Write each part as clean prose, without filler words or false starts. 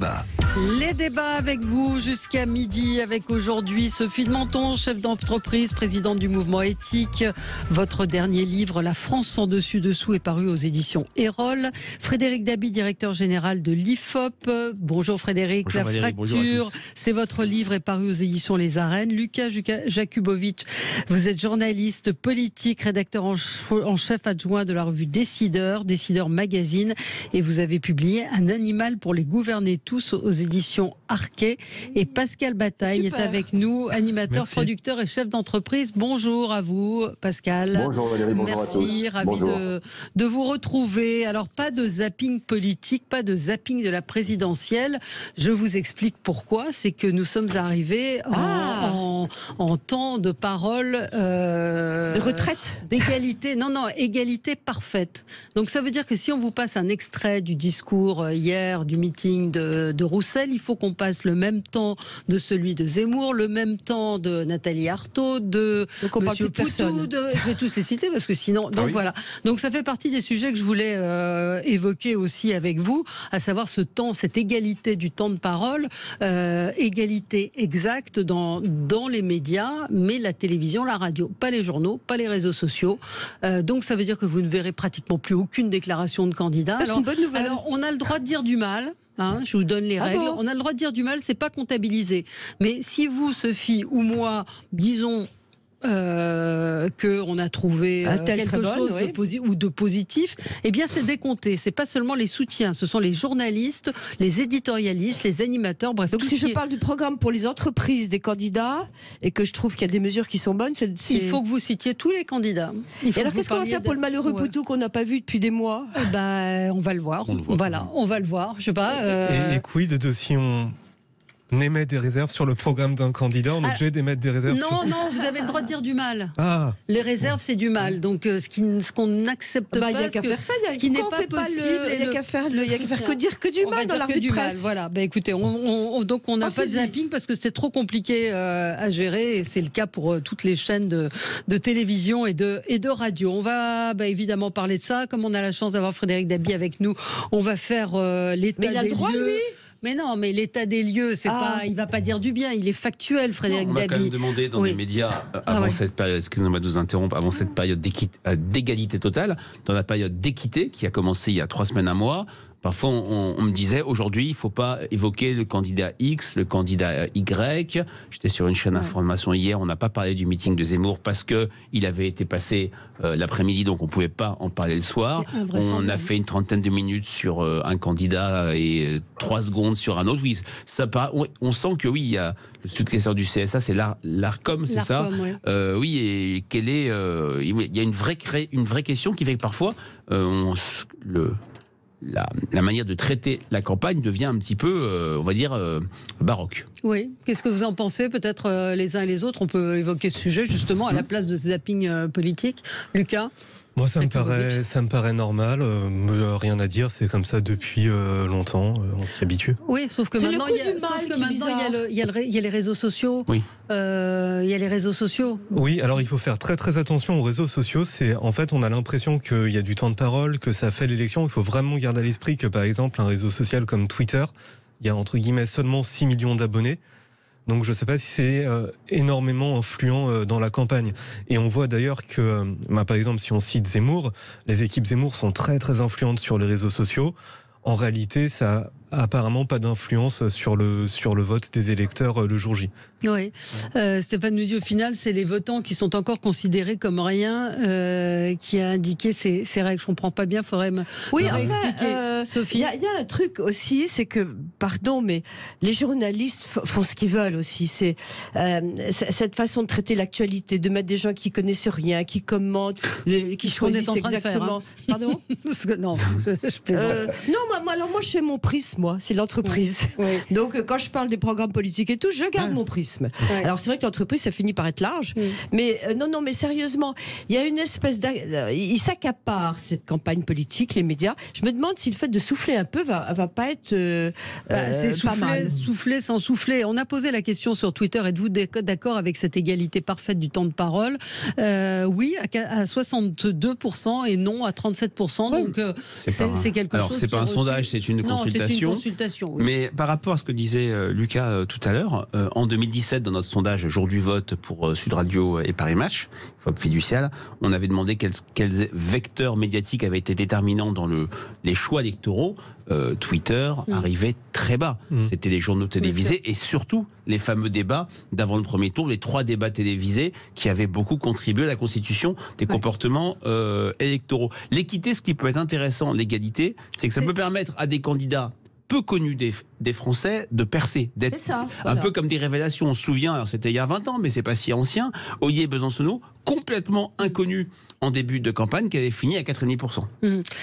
débats. Les débats avec vous jusqu'à midi, avec aujourd'hui Sophie de Menton, chef d'entreprise, présidente du mouvement éthique. Votre dernier livre, La France sans dessus-dessous, est paru aux éditions Erol. Frédéric Dabi, directeur général de l'IFOP. Bonjour Frédéric. Bonjour La Valérie, bonjour à fracture, tous. c'est votre livre, est paru aux éditions Les Arènes. Lucas Jakubowicz, vous êtes journaliste politique, rédacteur en chef adjoint de la revue Décideur Magazine, et vous avez publié Un animal pour les gouverner tous aux éditions Arquet. Et Pascal Bataille est avec nous, animateur, Merci. producteur et chef d'entreprise. Bonjour à vous Pascal. Bonjour Valérie, bonjour à tous. Merci, ravi Bonjour. de vous retrouver. Alors pas de zapping politique, pas de zapping de la présidentielle. Je vous explique pourquoi. C'est que nous sommes arrivés en temps de parole de retraite, d'égalité. Non, égalité parfaite. Donc ça veut dire que si on vous passe un extrait du discours hier du meeting de Roussel, il faut qu'on passe le même temps de celui de Zemmour, le même temps de Nathalie Arthaud, de donc on parle Monsieur plus de Poutou, personne. je vais tous les citer parce que sinon, donc oui. voilà. Donc ça fait partie des sujets que je voulais évoquer aussi avec vous, à savoir ce temps, cette égalité du temps de parole, égalité exacte dans les médias, mais la télévision, la radio, pas les journaux, pas les réseaux sociaux. Donc ça veut dire que vous ne verrez pratiquement plus aucune déclaration de candidat. Ça, c'est une bonne nouvelle. Alors on a le droit de dire du mal. Je vous donne les règles. Bon. On a le droit de dire du mal, c'est pas comptabilisé. Mais si vous, Sophie ou moi, disons qu'on a trouvé quelque chose ou de positif, eh bien c'est décompté. C'est pas seulement les soutiens, ce sont les journalistes, les éditorialistes, les animateurs, bref. Donc si je parle du programme pour les entreprises des candidats et que je trouve qu'il y a des mesures qui sont bonnes, il faut que vous citiez tous les candidats. Et alors qu'est-ce qu'on va faire pour le malheureux Poutou qu'on n'a pas vu depuis des mois? On va le voir. On va le voir. Je sais pas. Et quid de si on émet des réserves sur le programme d'un candidat, on est obligé d'émettre des réserves Non, vous avez le droit de dire du mal. Ah. Les réserves, c'est du mal. Donc, ce qu'on n'accepte pas, il n'y a qu'à faire ça. ce qui n'est pas possible. Il n'y a qu'à faire que dire que du mal dans la revue de presse. Voilà. Écoutez, donc on n'a pas de zapping parce que c'est trop compliqué à gérer. Et c'est le cas pour toutes les chaînes de télévision et de radio. On va évidemment parler de ça. Comme on a la chance d'avoir Frédéric Dabi avec nous, on va faire l'état des lieux. Mais il a le droit, lui. Mais non, mais l'état des lieux, il va pas dire du bien, il est factuel, Frédéric Dabi. On m'a quand même demandé dans les médias, avant cette période, excusez-moi de vous interrompre, avant cette période d'égalité totale, dans la période d'équité qui a commencé il y a 3 semaines, un mois, parfois on me disait, aujourd'hui, il ne faut pas évoquer le candidat X, le candidat Y. J'étais sur une chaîne d'information hier, on n'a pas parlé du meeting de Zemmour parce qu'il avait été passé l'après-midi, donc on ne pouvait pas en parler le soir. On a fait une trentaine de minutes sur un candidat et 3 secondes sur un autre. Oui, on sent que oui, il y a le successeur du CSA, c'est l'ARCOM, c'est ça. Oui, et il y a une vraie question qui fait que parfois la manière de traiter la campagne devient un petit peu, on va dire, baroque. Oui. Qu'est-ce que vous en pensez? Peut-être les uns et les autres, on peut évoquer ce sujet justement à la place de ce zapping politique. Lucas? Moi, ça me paraît normal. Rien à dire, c'est comme ça depuis longtemps. On s'y habitue. Oui, sauf que maintenant, il y a les réseaux sociaux. Oui. Il y a les réseaux sociaux. Oui, alors il faut faire très très attention aux réseaux sociaux. En fait, on a l'impression qu'il y a du temps de parole, que ça fait l'élection. Il faut vraiment garder à l'esprit que, par exemple, un réseau social comme Twitter, il y a entre guillemets seulement 6 millions d'abonnés. Donc je ne sais pas si c'est énormément influent dans la campagne. Et on voit d'ailleurs que, par exemple, si on cite Zemmour, les équipes Zemmour sont très très influentes sur les réseaux sociaux. En réalité, ça a apparemment pas d'influence sur le vote des électeurs le jour J. Oui. Stéphane nous dit au final, c'est les votants qui sont encore considérés comme rien qui a indiqué ces règles. Je ne comprends pas bien, il faudrait expliquer. Sophie. Il y a un truc aussi, c'est que, pardon, mais les journalistes font ce qu'ils veulent aussi. C'est cette façon de traiter l'actualité, de mettre des gens qui connaissent rien, qui commentent, qui choisissent exactement. Pardon. Non, je plaisante. Non, moi je fais mon prisme, c'est l'entreprise. Oui. Donc quand je parle des programmes politiques et tout, je garde mon prisme. Oui. Alors c'est vrai que l'entreprise, ça finit par être large, mais non, mais sérieusement, il y a une espèce ils s'accaparent cette campagne politique, les médias. Je me demande si le fait de souffler un peu va pas être c'est souffler sans souffler. On a posé la question sur Twitter, êtes-vous d'accord avec cette égalité parfaite du temps de parole? Oui, à 62% et non à 37%. Donc c'est quelque chose. Alors c'est pas un sondage, c'est une consultation. consultation. Oui. Mais par rapport à ce que disait Lucas tout à l'heure, en 2017, dans notre sondage jour du vote pour Sud Radio et Paris Match, FOP Fiducial, on avait demandé quels vecteurs médiatiques avaient été déterminants dans les choix électoraux. Twitter arrivait très bas. C'était les journaux télévisés et surtout les fameux débats d'avant le premier tour, les 3 débats télévisés qui avaient beaucoup contribué à la constitution des comportements électoraux. L'équité, ce qui peut être intéressant, l'égalité, c'est que ça peut permettre à des candidats peu connus des Français de percer, d'être un peu comme des révélations. On se souvient, alors c'était il y a 20 ans, mais c'est pas si ancien, Oyer Besancenot, complètement inconnu en début de campagne, qui avait fini à 4,5%.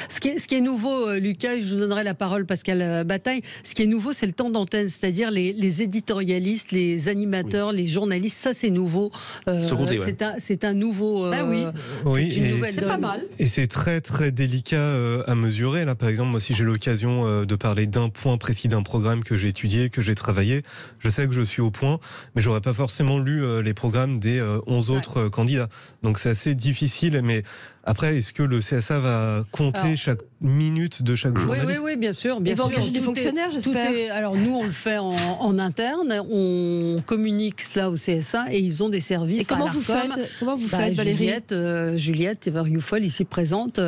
Ce qui est nouveau, Lucas, je vous donnerai la parole, Pascal Bataille, ce qui est nouveau, c'est le temps d'antenne, c'est-à-dire les éditorialistes, les animateurs, les journalistes, ça c'est nouveau. C'est un nouveau... c'est une nouvelle donne. Pas mal. Et c'est très très délicat à mesurer. Là, par exemple, moi, si j'ai l'occasion de parler d'un point précis d'un programme que j'ai étudié, que j'ai travaillé, je sais que je suis au point, mais j'aurais pas forcément lu les programmes des 11 autres candidats. Donc c'est assez difficile, mais après, est-ce que le CSA va compter chaque minute de chaque journaliste ? Oui, bien sûr. Ils vont engager des fonctionnaires, j'espère. Alors nous, on le fait en interne, on communique cela au CSA et ils ont des services. Et comment vous faites, Valérie ? Juliette Ever-Youfol, ici présente,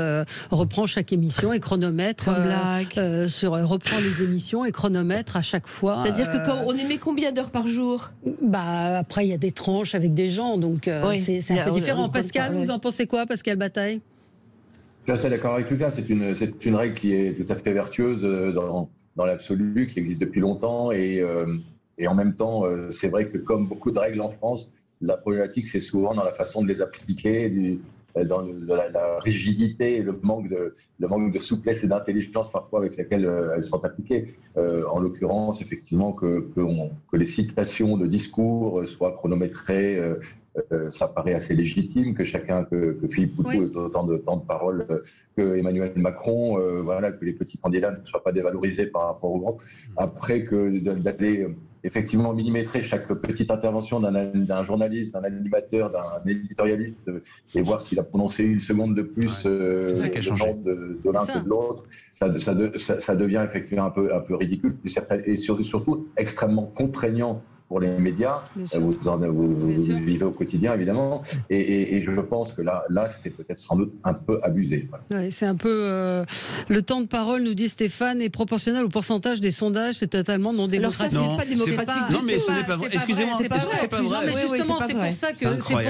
reprend chaque émission et chronomètre. Reprend les émissions et chronomètre à chaque fois. C'est-à-dire que quand on émet combien d'heures par jour ? Après, il y a des tranches avec des gens, donc c'est un peu différent. Pascal, vous en pensez quoi, Pascal Bataille ? Je suis assez d'accord avec Lucas, c'est une règle qui est tout à fait vertueuse dans l'absolu, qui existe depuis longtemps et en même temps, c'est vrai que comme beaucoup de règles en France, la problématique c'est souvent dans la façon de les appliquer, dans la rigidité et le manque de souplesse et d'intelligence parfois avec lesquelles elles sont appliquées. En l'occurrence, effectivement, que les citations de discours soient chronométrées, ça paraît assez légitime, que Philippe Poutou ait autant de temps de parole que Emmanuel Macron, que les petits candidats ne soient pas dévalorisés par rapport aux grands. Après, d'aller effectivement millimétrer chaque petite intervention d'un journaliste, d'un animateur, d'un éditorialiste et voir s'il a prononcé une seconde de plus de l'un que de l'autre, ça devient effectivement un peu ridicule et surtout extrêmement contraignant pour les médias. Vous vivez au quotidien, évidemment. Et je pense que là c'était peut-être sans doute un peu abusé. Ouais, c'est un peu... le temps de parole, nous dit Stéphane, est proportionnel au pourcentage des sondages. C'est totalement non démocratique. Alors ça, c'est pas démocratique. Non, mais ce n'est pas vrai. Excusez-moi, c'est pas vrai. Non, mais justement, c'est pour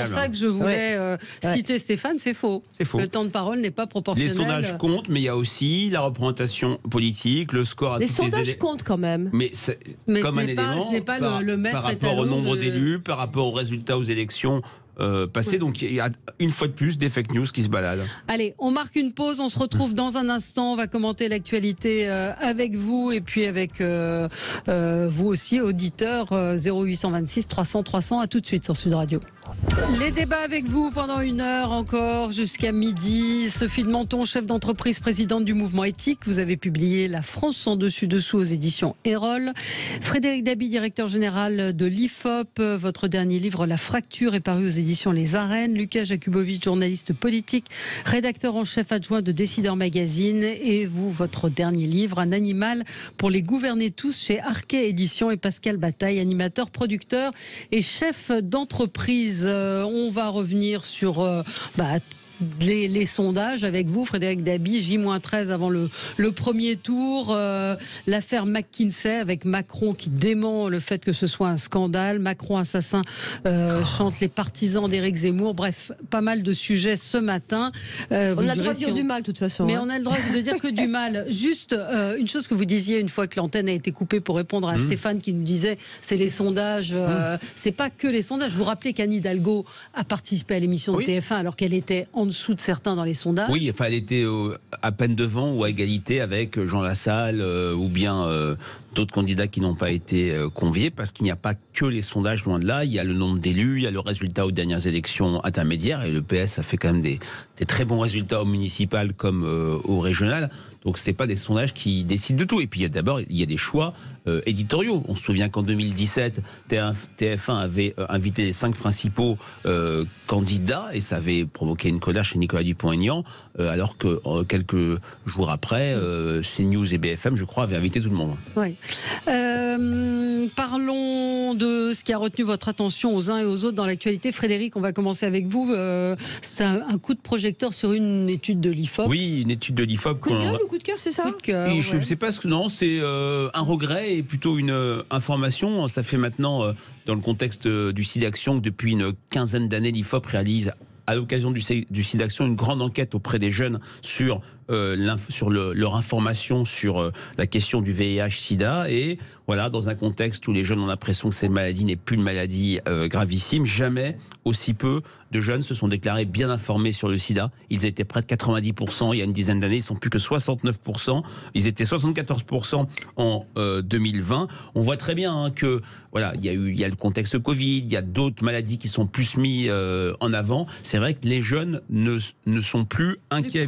ça que je voulais citer Stéphane. C'est faux. C'est faux. Le temps de parole n'est pas proportionnel. Les sondages comptent, mais il y a aussi la représentation politique, le score à les sondages comptent quand même. Mais comme un élément, ce n'est pas le maître par rapport au nombre d'élus, par rapport aux résultats aux élections passées. Donc il y a une fois de plus des fake news qui se baladent. Allez, on marque une pause, on se retrouve dans un instant, on va commenter l'actualité avec vous et puis avec vous aussi, auditeurs, 0826 300 300, à tout de suite sur Sud Radio. Les débats avec vous pendant 1 heure encore jusqu'à midi. Sophie de Menton, chef d'entreprise, présidente du mouvement éthique. Vous avez publié La France sans dessus-dessous aux éditions Erol. Frédéric Dabi, directeur général de l'IFOP. Votre dernier livre, La fracture, est paru aux éditions Les Arènes. Lucas Jakubowicz, journaliste politique, rédacteur en chef adjoint de Décideur Magazine. Et vous, votre dernier livre, Un animal pour les gouverner tous, chez Arquet Éditions. Et Pascal Bataille, animateur, producteur et chef d'entreprise. On va revenir sur les sondages avec vous, Frédéric Dabi, J-13 avant le premier tour, l'affaire McKinsey avec Macron qui dément le fait que ce soit un scandale, Macron assassin chante les partisans d'Éric Zemmour, bref, pas mal de sujets ce matin. On a le droit de dire du mal de toute façon. Mais on a le droit de dire que du mal. Juste une chose que vous disiez une fois que l'antenne a été coupée pour répondre à Stéphane qui nous disait c'est les sondages, c'est pas que les sondages. Vous vous rappelez qu'Anne Hidalgo a participé à l'émission de TF1 alors qu'elle était en dessous de certains dans les sondages. Oui, enfin, elle était à peine devant ou à égalité avec Jean Lassalle ou bien d'autres candidats qui n'ont pas été conviés parce qu'il n'y a pas que les sondages, loin de là. Il y a le nombre d'élus, il y a le résultat aux dernières élections intermédiaires, et le PS a fait quand même des très bons résultats au municipal comme au régional. Donc c'est pas des sondages qui décident de tout. Et puis il y a des choix éditoriaux. On se souvient qu'en 2017, TF1 avait invité les 5 principaux candidats, et ça avait provoqué une colère chez Nicolas Dupont-Aignan, alors que quelques jours après, CNews et BFM, je crois, avaient invité tout le monde. Oui. Parlons de ce qui a retenu votre attention aux uns et aux autres dans l'actualité. Frédéric, on va commencer avec vous. C'est un coup de projecteur sur une étude de l'IFOP. Oui, une étude de l'IFOP. Coup de gueule ou coup de cœur, c'est ça? Et je ne sais pas ce que... Non, c'est un regret et plutôt une information. Ça fait maintenant, dans le contexte du SIDAction, que depuis une quinzaine d'années, l'IFOP réalise, à l'occasion du SIDAction, une grande enquête auprès des jeunes sur leur information sur la question du VIH-Sida. Et voilà, dans un contexte où les jeunes ont l'impression que cette maladie n'est plus une maladie gravissime, jamais aussi peu de jeunes se sont déclarés bien informés sur le sida. Ils étaient près de 90% il y a une dizaine d'années, ils sont plus que 69%. Ils étaient 74% en 2020. On voit très bien que voilà, il y a le contexte Covid, il y a d'autres maladies qui sont plus mis en avant. C'est vrai que les jeunes ne sont plus inquiets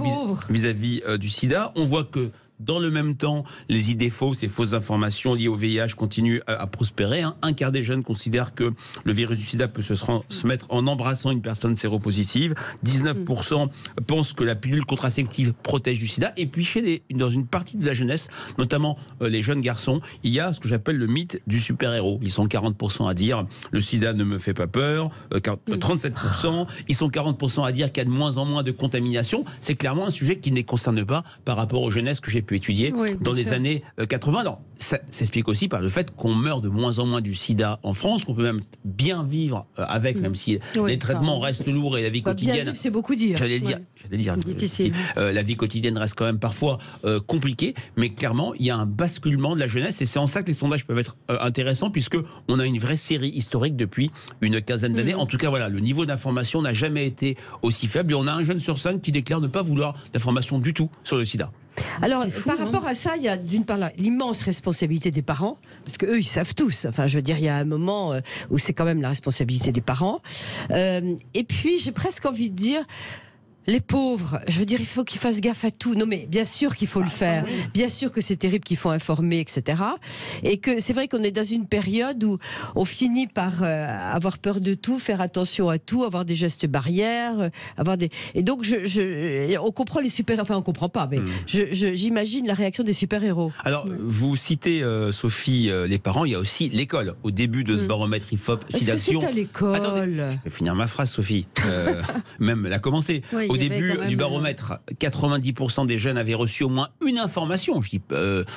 vis-à-vis du sida. On voit que dans le même temps, les idées fausses, les fausses informations liées au VIH continuent à prospérer. Un quart des jeunes considèrent que le virus du sida peut se transmettre en embrassant une personne séropositive. 19% pensent que la pilule contraceptive protège du sida. Et puis, dans une partie de la jeunesse, notamment les jeunes garçons, il y a ce que j'appelle le mythe du super-héros. Ils sont 40% à dire « le sida ne me fait pas peur », 37%. Ils sont 40% à dire qu'il y a de moins en moins de contamination. C'est clairement un sujet qui ne les concerne pas par rapport aux jeunesses que j'ai pu étudier dans les années 80. Alors, ça s'explique aussi par le fait qu'on meurt de moins en moins du sida en France, qu'on peut même bien vivre avec, même si les traitements restent lourds et la vie quotidienne... C'est beaucoup dire. J'allais dire. Difficile. La vie quotidienne reste quand même parfois compliquée, mais clairement, il y a un basculement de la jeunesse, et c'est en ça que les sondages peuvent être intéressants, puisque on a une vraie série historique depuis une quinzaine d'années. En tout cas, voilà, le niveau d'information n'a jamais été aussi faible, et on a un jeune sur 5 qui déclare ne pas vouloir d'information du tout sur le sida. Alors, par rapport à ça, il y a d'une part l'immense responsabilité des parents, parce qu'eux, ils savent tous. Enfin, je veux dire, il y a un moment où c'est quand même la responsabilité des parents. Et puis, j'ai presque envie de dire... Les pauvres, je veux dire, il faut qu'ils fassent gaffe à tout. Non, mais bien sûr qu'il faut le faire. Bien sûr que c'est terrible, qu'il faut informer, etc. Et que c'est vrai qu'on est dans une période où on finit par avoir peur de tout, faire attention à tout, avoir des gestes barrières, Et donc, on comprend les super... Enfin, on comprend pas, mais j'imagine la réaction des super-héros. Alors, vous citez, Sophie, les parents, il y a aussi l'école. Au début de ce baromètre IFOP, Est-ce que c'est à l'école? Attendez, je vais finir ma phrase, Sophie. Même la commencer. Oui. Au début du baromètre, 90% des jeunes avaient reçu au moins une information, je dis,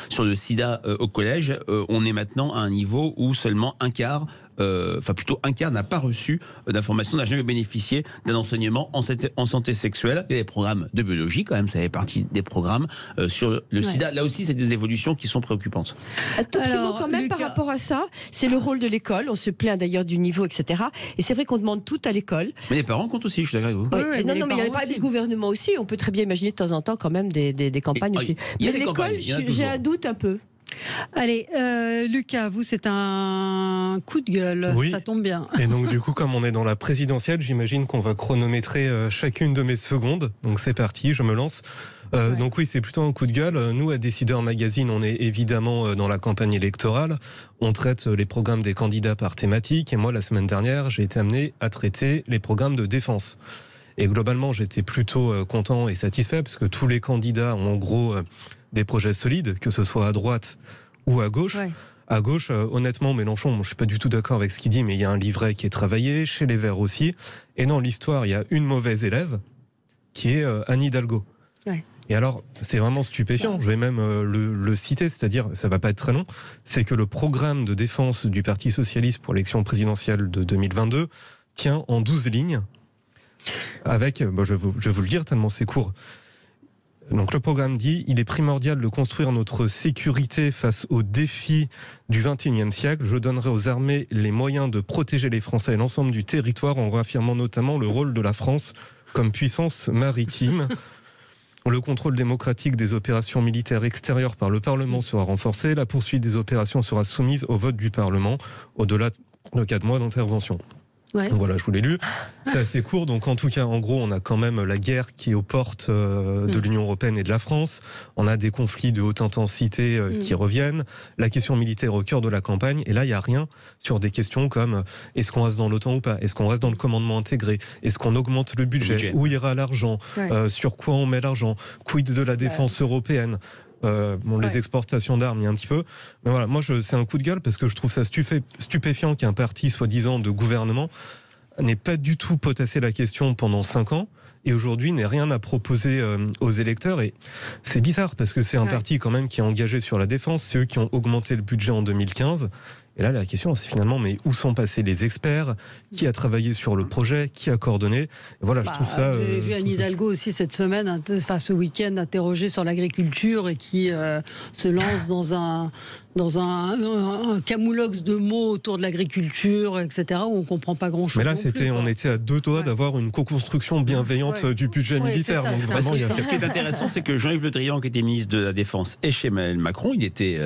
sur le sida au collège. On est maintenant à un niveau où seulement un quart n'a pas reçu d'information, n'a jamais bénéficié d'un enseignement en santé sexuelle. Il y a des programmes de biologie, quand même, ça fait partie des programmes sur le sida. Là aussi, c'est des évolutions qui sont préoccupantes. Un tout petit mot quand même, Lucas, par rapport à ça, c'est le rôle de l'école. On se plaint d'ailleurs du niveau, etc. Et c'est vrai qu'on demande tout à l'école. Mais les parents comptent aussi, je suis d'accord avec vous. Oui, non, mais il y a pas le gouvernement aussi. On peut très bien imaginer de temps en temps quand même des campagnes aussi. Mais l'école, j'ai un doute un peu. Allez, Lucas, vous, c'est un coup de gueule, ça tombe bien. Et donc, du coup, comme on est dans la présidentielle, j'imagine qu'on va chronométrer chacune de mes secondes. Donc, c'est parti, je me lance. Donc oui, c'est plutôt un coup de gueule. Nous, à Décideurs Magazine, on est évidemment dans la campagne électorale. On traite les programmes des candidats par thématique. Et moi, la semaine dernière, j'ai été amené à traiter les programmes de défense. Et globalement, j'étais plutôt content et satisfait, parce que tous les candidats ont en gros des projets solides, que ce soit à droite ou à gauche. Ouais. À gauche, honnêtement, Mélenchon, je ne suis pas du tout d'accord avec ce qu'il dit, mais il y a un livret qui est travaillé, chez les Verts aussi. Et dans l'histoire, il y a une mauvaise élève, qui est Anne Hidalgo. Ouais. Et alors, c'est vraiment stupéfiant, je vais même le citer, c'est-à-dire, ça ne va pas être très long, c'est que le programme de défense du Parti Socialiste pour l'élection présidentielle de 2022 tient en 12 lignes, avec, je vais vous le dire tellement c'est court. Donc le programme dit: il est primordial de construire notre sécurité face aux défis du XXIe siècle. Je donnerai aux armées les moyens de protéger les Français et l'ensemble du territoire en réaffirmant notamment le rôle de la France comme puissance maritime. Le contrôle démocratique des opérations militaires extérieures par le Parlement sera renforcé. La poursuite des opérations sera soumise au vote du Parlement. Au-delà, de 4 mois d'intervention. Ouais. Voilà, je vous l'ai lu. C'est assez court, donc en tout cas, en gros, on a quand même la guerre qui est aux portes de l'Union européenne et de la France. On a des conflits de haute intensité qui reviennent. La question militaire au cœur de la campagne. Et là, il n'y a rien sur des questions comme est-ce qu'on reste dans l'OTAN ou pas ? Est-ce qu'on reste dans le commandement intégré ? Est-ce qu'on augmente le budget ? Où ira l'argent ? Sur quoi on met l'argent ? Quid de la défense européenne ? Les exportations d'armes, il y a un petit peu. Mais voilà, moi, c'est un coup de gueule parce que je trouve ça stupéfiant qu'un parti, soi-disant, de gouvernement, n'ait pas du tout potassé la question pendant 5 ans et aujourd'hui n'ait rien à proposer aux électeurs. Et c'est bizarre parce que c'est un parti quand même qui est engagé sur la défense. C'est eux qui ont augmenté le budget en 2015. Et là, la question, c'est finalement, mais où sont passés les experts ? Qui a travaillé sur le projet ? Qui a coordonné ? Et voilà, je trouve ça... Vous avez vu Anne Hidalgo aussi cette semaine, ce week-end, interrogée sur l'agriculture et qui se lance dans un camoulox de mots autour de l'agriculture, etc., où on ne comprend pas grand-chose. Mais là, on était à 2 doigts d'avoir une co-construction bienveillante du budget militaire. Ça, donc vraiment, ce qui est intéressant, c'est que Jean-Yves Le Drian, qui était ministre de la Défense, et chez Emmanuel Macron, il était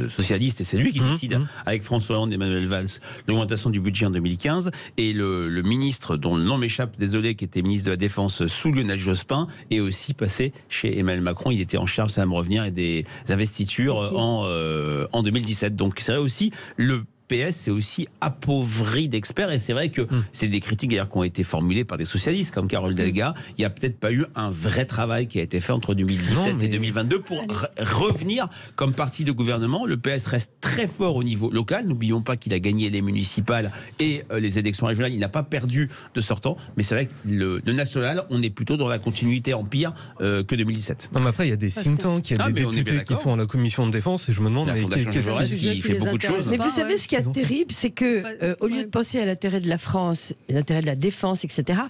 socialiste, et c'est lui qui décide, avec François Hollande et Manuel Valls, l'augmentation du budget en 2015. Et le ministre, dont le nom m'échappe, désolé, qui était ministre de la Défense sous Lionel Jospin, est aussi passé chez Emmanuel Macron. Il était en charge, ça va me revenir, et des investitures en 2017. Donc c'est vrai aussi, le PS s'est aussi appauvri d'experts, et c'est vrai que c'est des critiques d'ailleurs qui ont été formulées par des socialistes comme Carole Delga. Il n'y a peut-être pas eu un vrai travail qui a été fait entre 2017 et 2022 pour revenir comme parti de gouvernement. Le PS reste très fort au niveau local. N'oublions pas qu'il a gagné les municipales et les élections régionales. Il n'a pas perdu de sortant, mais c'est vrai que le national, on est plutôt dans la continuité empire que 2017. Non, mais après, il y a des think tanks, il y a des députés qui sont à la commission de défense, et je me demande qu'est-ce qui fait beaucoup de choses. Mais vous savez, ce qui est terrible, c'est que au lieu de penser à l'intérêt de la France, l'intérêt de la défense, etc.,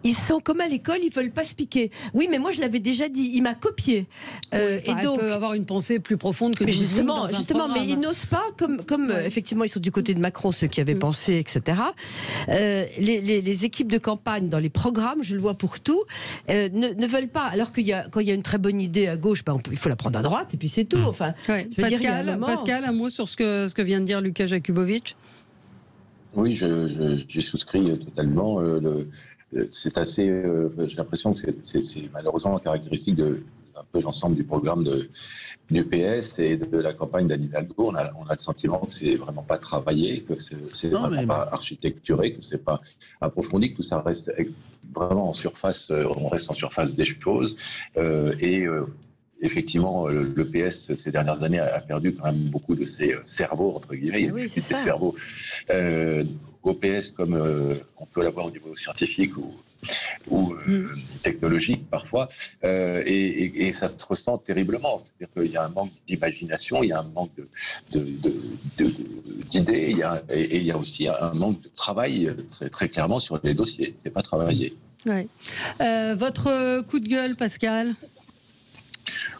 ils sont comme à l'école, ils veulent pas se piquer. Oui, mais moi je l'avais déjà dit, il m'a copié. Et donc, peut avoir une pensée plus profonde que justement, mais ils n'osent pas, comme effectivement ils sont du côté de Macron, ceux qui avaient pensé, etc. Les équipes de campagne dans les programmes, je le vois pour tout, ne veulent pas. Alors quand il y a une très bonne idée à gauche, il faut la prendre à droite et puis c'est tout. Enfin, je veux dire, Pascal, un mot sur ce que vient de dire Lucas Jakubowicz. Oui, j'y souscris totalement. C'est assez. J'ai l'impression que c'est malheureusement caractéristique de un peu l'ensemble du programme du PS et de la campagne d'Anne Hidalgo. On a le sentiment que c'est vraiment pas travaillé, que c'est vraiment pas architecturé, que c'est pas approfondi, que tout ça reste vraiment en surface. On reste en surface des choses effectivement, le PS, ces dernières années, a perdu quand même beaucoup de ses cerveaux, entre guillemets. Il y a ses cerveaux au PS, comme on peut l'avoir au niveau scientifique ou technologique parfois. Et ça se ressent terriblement. C'est-à-dire qu'il y a un manque d'imagination, il y a un manque d'idées, et il y a aussi un manque de travail, très, très clairement, sur les dossiers. C'est pas travaillé. Ouais. Votre coup de gueule, Pascal ?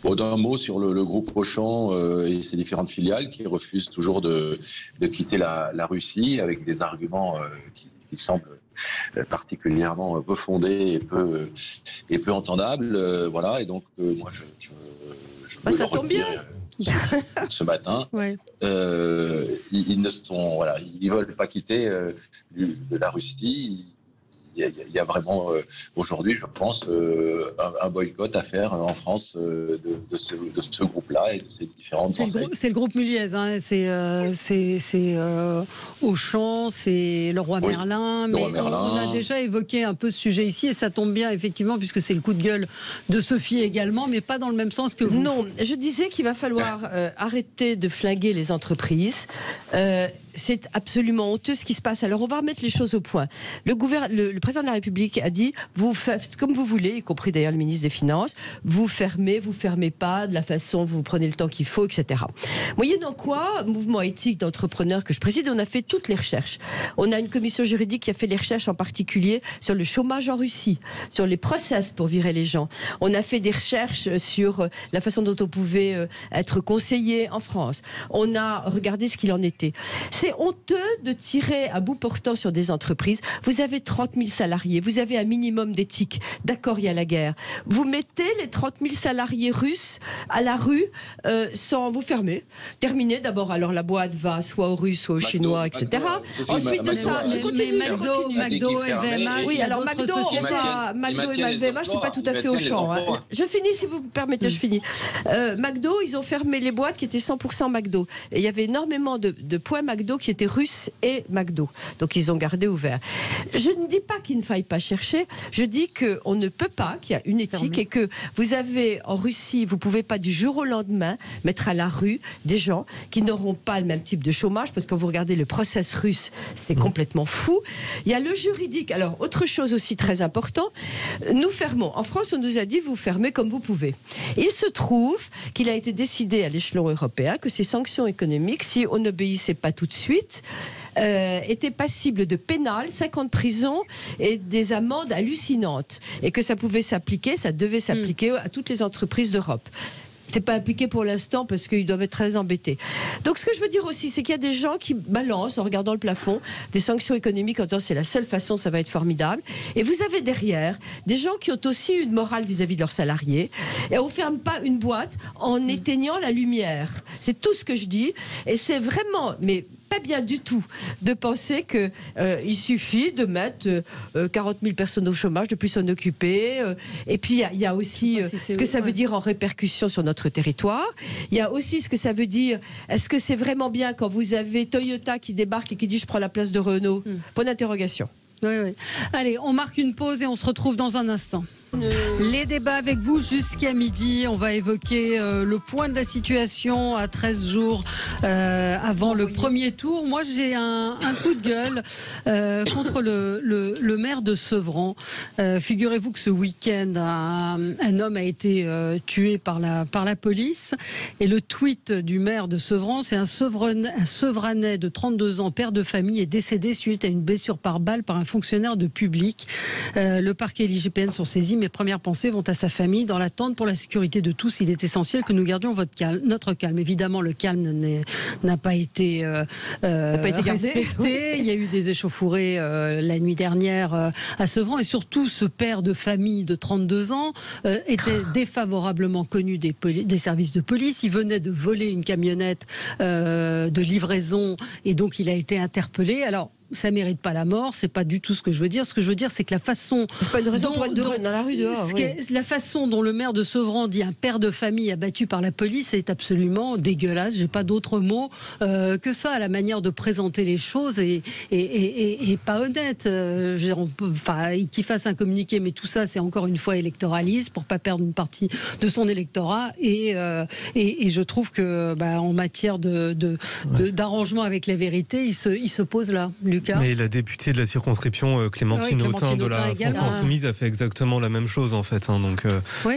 D'un mot sur le groupe Auchan et ses différentes filiales qui refusent toujours de quitter la Russie avec des arguments qui semblent particulièrement peu fondés et peu entendables. Voilà, et donc moi je ça tombe bien. Ce matin, ils veulent pas quitter la Russie. Il y a vraiment aujourd'hui, je pense, un boycott à faire en France de ce groupe-là et de ces différentes enseignes. C'est le groupe Muliez, hein. C'est Auchan, c'est Leroy Merlin. Mais on a déjà évoqué un peu ce sujet ici, et ça tombe bien, effectivement, puisque c'est le coup de gueule de Sophie également, mais pas dans le même sens que vous. Non, je disais qu'il va falloir arrêter de flinguer les entreprises. C'est absolument honteux ce qui se passe. Alors on va remettre les choses au point. Le président de la République a dit, vous faites comme vous voulez, y compris d'ailleurs le ministre des Finances, vous fermez pas, de la façon, vous prenez le temps qu'il faut, etc. Moyennant quoi, mouvement éthique d'entrepreneurs que je préside, on a fait toutes les recherches. On a une commission juridique qui a fait les recherches en particulier sur le chômage en Russie, sur les process pour virer les gens. On a fait des recherches sur la façon dont on pouvait être conseillé en France. On a regardé ce qu'il en était. C'est C'est honteux de tirer à bout portant sur des entreprises. Vous avez 30 000 salariés, vous avez un minimum d'éthique. D'accord, il y a la guerre. Vous mettez les 30 000 salariés russes à la rue sans vous fermer. Terminez d'abord, alors la boîte va soit aux Russes, soit aux Chinois, etc. Ensuite de ça, je continue. McDo, LVMH, oui, alors McDo et LVMH, c'est pas tout à fait au champ. Hein. Je finis, si vous me permettez, je finis. McDo, ils ont fermé les boîtes qui étaient 100% McDo. Et il y avait énormément de points McDo qui étaient russes et McDo. Donc ils ont gardé ouvert. Je ne dis pas qu'il ne faille pas chercher, je dis qu'on ne peut pas, qu'il y a une éthique et que vous avez en Russie, vous ne pouvez pas du jour au lendemain mettre à la rue des gens qui n'auront pas le même type de chômage, parce que quand vous regardez le process russe, c'est complètement fou. Il y a le juridique. Alors, autre chose aussi très important, nous fermons. En France, on nous a dit, vous fermez comme vous pouvez. Il se trouve qu'il a été décidé à l'échelon européen que ces sanctions économiques, si on n'obéissait pas tout de suite, étaient passibles de pénal, 5 ans de prison et des amendes hallucinantes. Et que ça pouvait s'appliquer, ça devait s'appliquer à toutes les entreprises d'Europe. C'est pas appliqué pour l'instant parce qu'ils doivent être très embêtés. Donc ce que je veux dire aussi, c'est qu'il y a des gens qui balancent en regardant le plafond des sanctions économiques en disant c'est la seule façon, ça va être formidable. Et vous avez derrière des gens qui ont aussi une morale vis-à-vis de leurs salariés. Et on ferme pas une boîte en éteignant la lumière. C'est tout ce que je dis. Et c'est vraiment, mais pas bien du tout de penser qu'il suffit de mettre 40 000 personnes au chômage, de plus s'en occuper. Et puis il y a aussi ce que ça veut dire en répercussion sur notre territoire. Il y a aussi ce que ça veut dire. Est-ce que c'est vraiment bien quand vous avez Toyota qui débarque et qui dit je prends la place de Renault? Point d'interrogation. Oui. Allez, on marque une pause et on se retrouve dans un instant. Les débats avec vous jusqu'à midi. On va évoquer le point de la situation à 13 jours avant le premier tour. Moi, j'ai un coup de gueule contre le maire de Sevran. Figurez-vous que ce week-end, un homme a été tué par la police. Et le tweet du maire de Sevran, c'est un Sevranais de 32 ans, père de famille, est décédé suite à une blessure par balle par un fonctionnaire de public. Le parquet et l'IGPN sont saisis. Mes premières pensées vont à sa famille. Dans l'attente pour la sécurité de tous, il est essentiel que nous gardions notre calme. Évidemment, le calme n'a pas été respecté. Il y a eu des échauffourées la nuit dernière à Sevran. Et surtout, ce père de famille de 32 ans était défavorablement connu des services de police. Il venait de voler une camionnette de livraison et donc il a été interpellé. Alors, ça mérite pas la mort, c'est pas du tout ce que je veux dire. Ce que je veux dire, c'est que la façon... C'est pas une raison pour être dans la rue dehors. La façon dont le maire de Sevran dit un père de famille abattu par la police est absolument dégueulasse. J'ai pas d'autre mot que ça. La manière de présenter les choses est pas honnête. Qu'il fasse un communiqué, mais tout ça, c'est encore une fois électoraliste pour pas perdre une partie de son électorat. Et je trouve que en matière d'arrangement avec la vérité, il se pose là. Lucas. Mais la députée de la circonscription, Clémentine Autain de la France Insoumise, a fait exactement la même chose en fait. Donc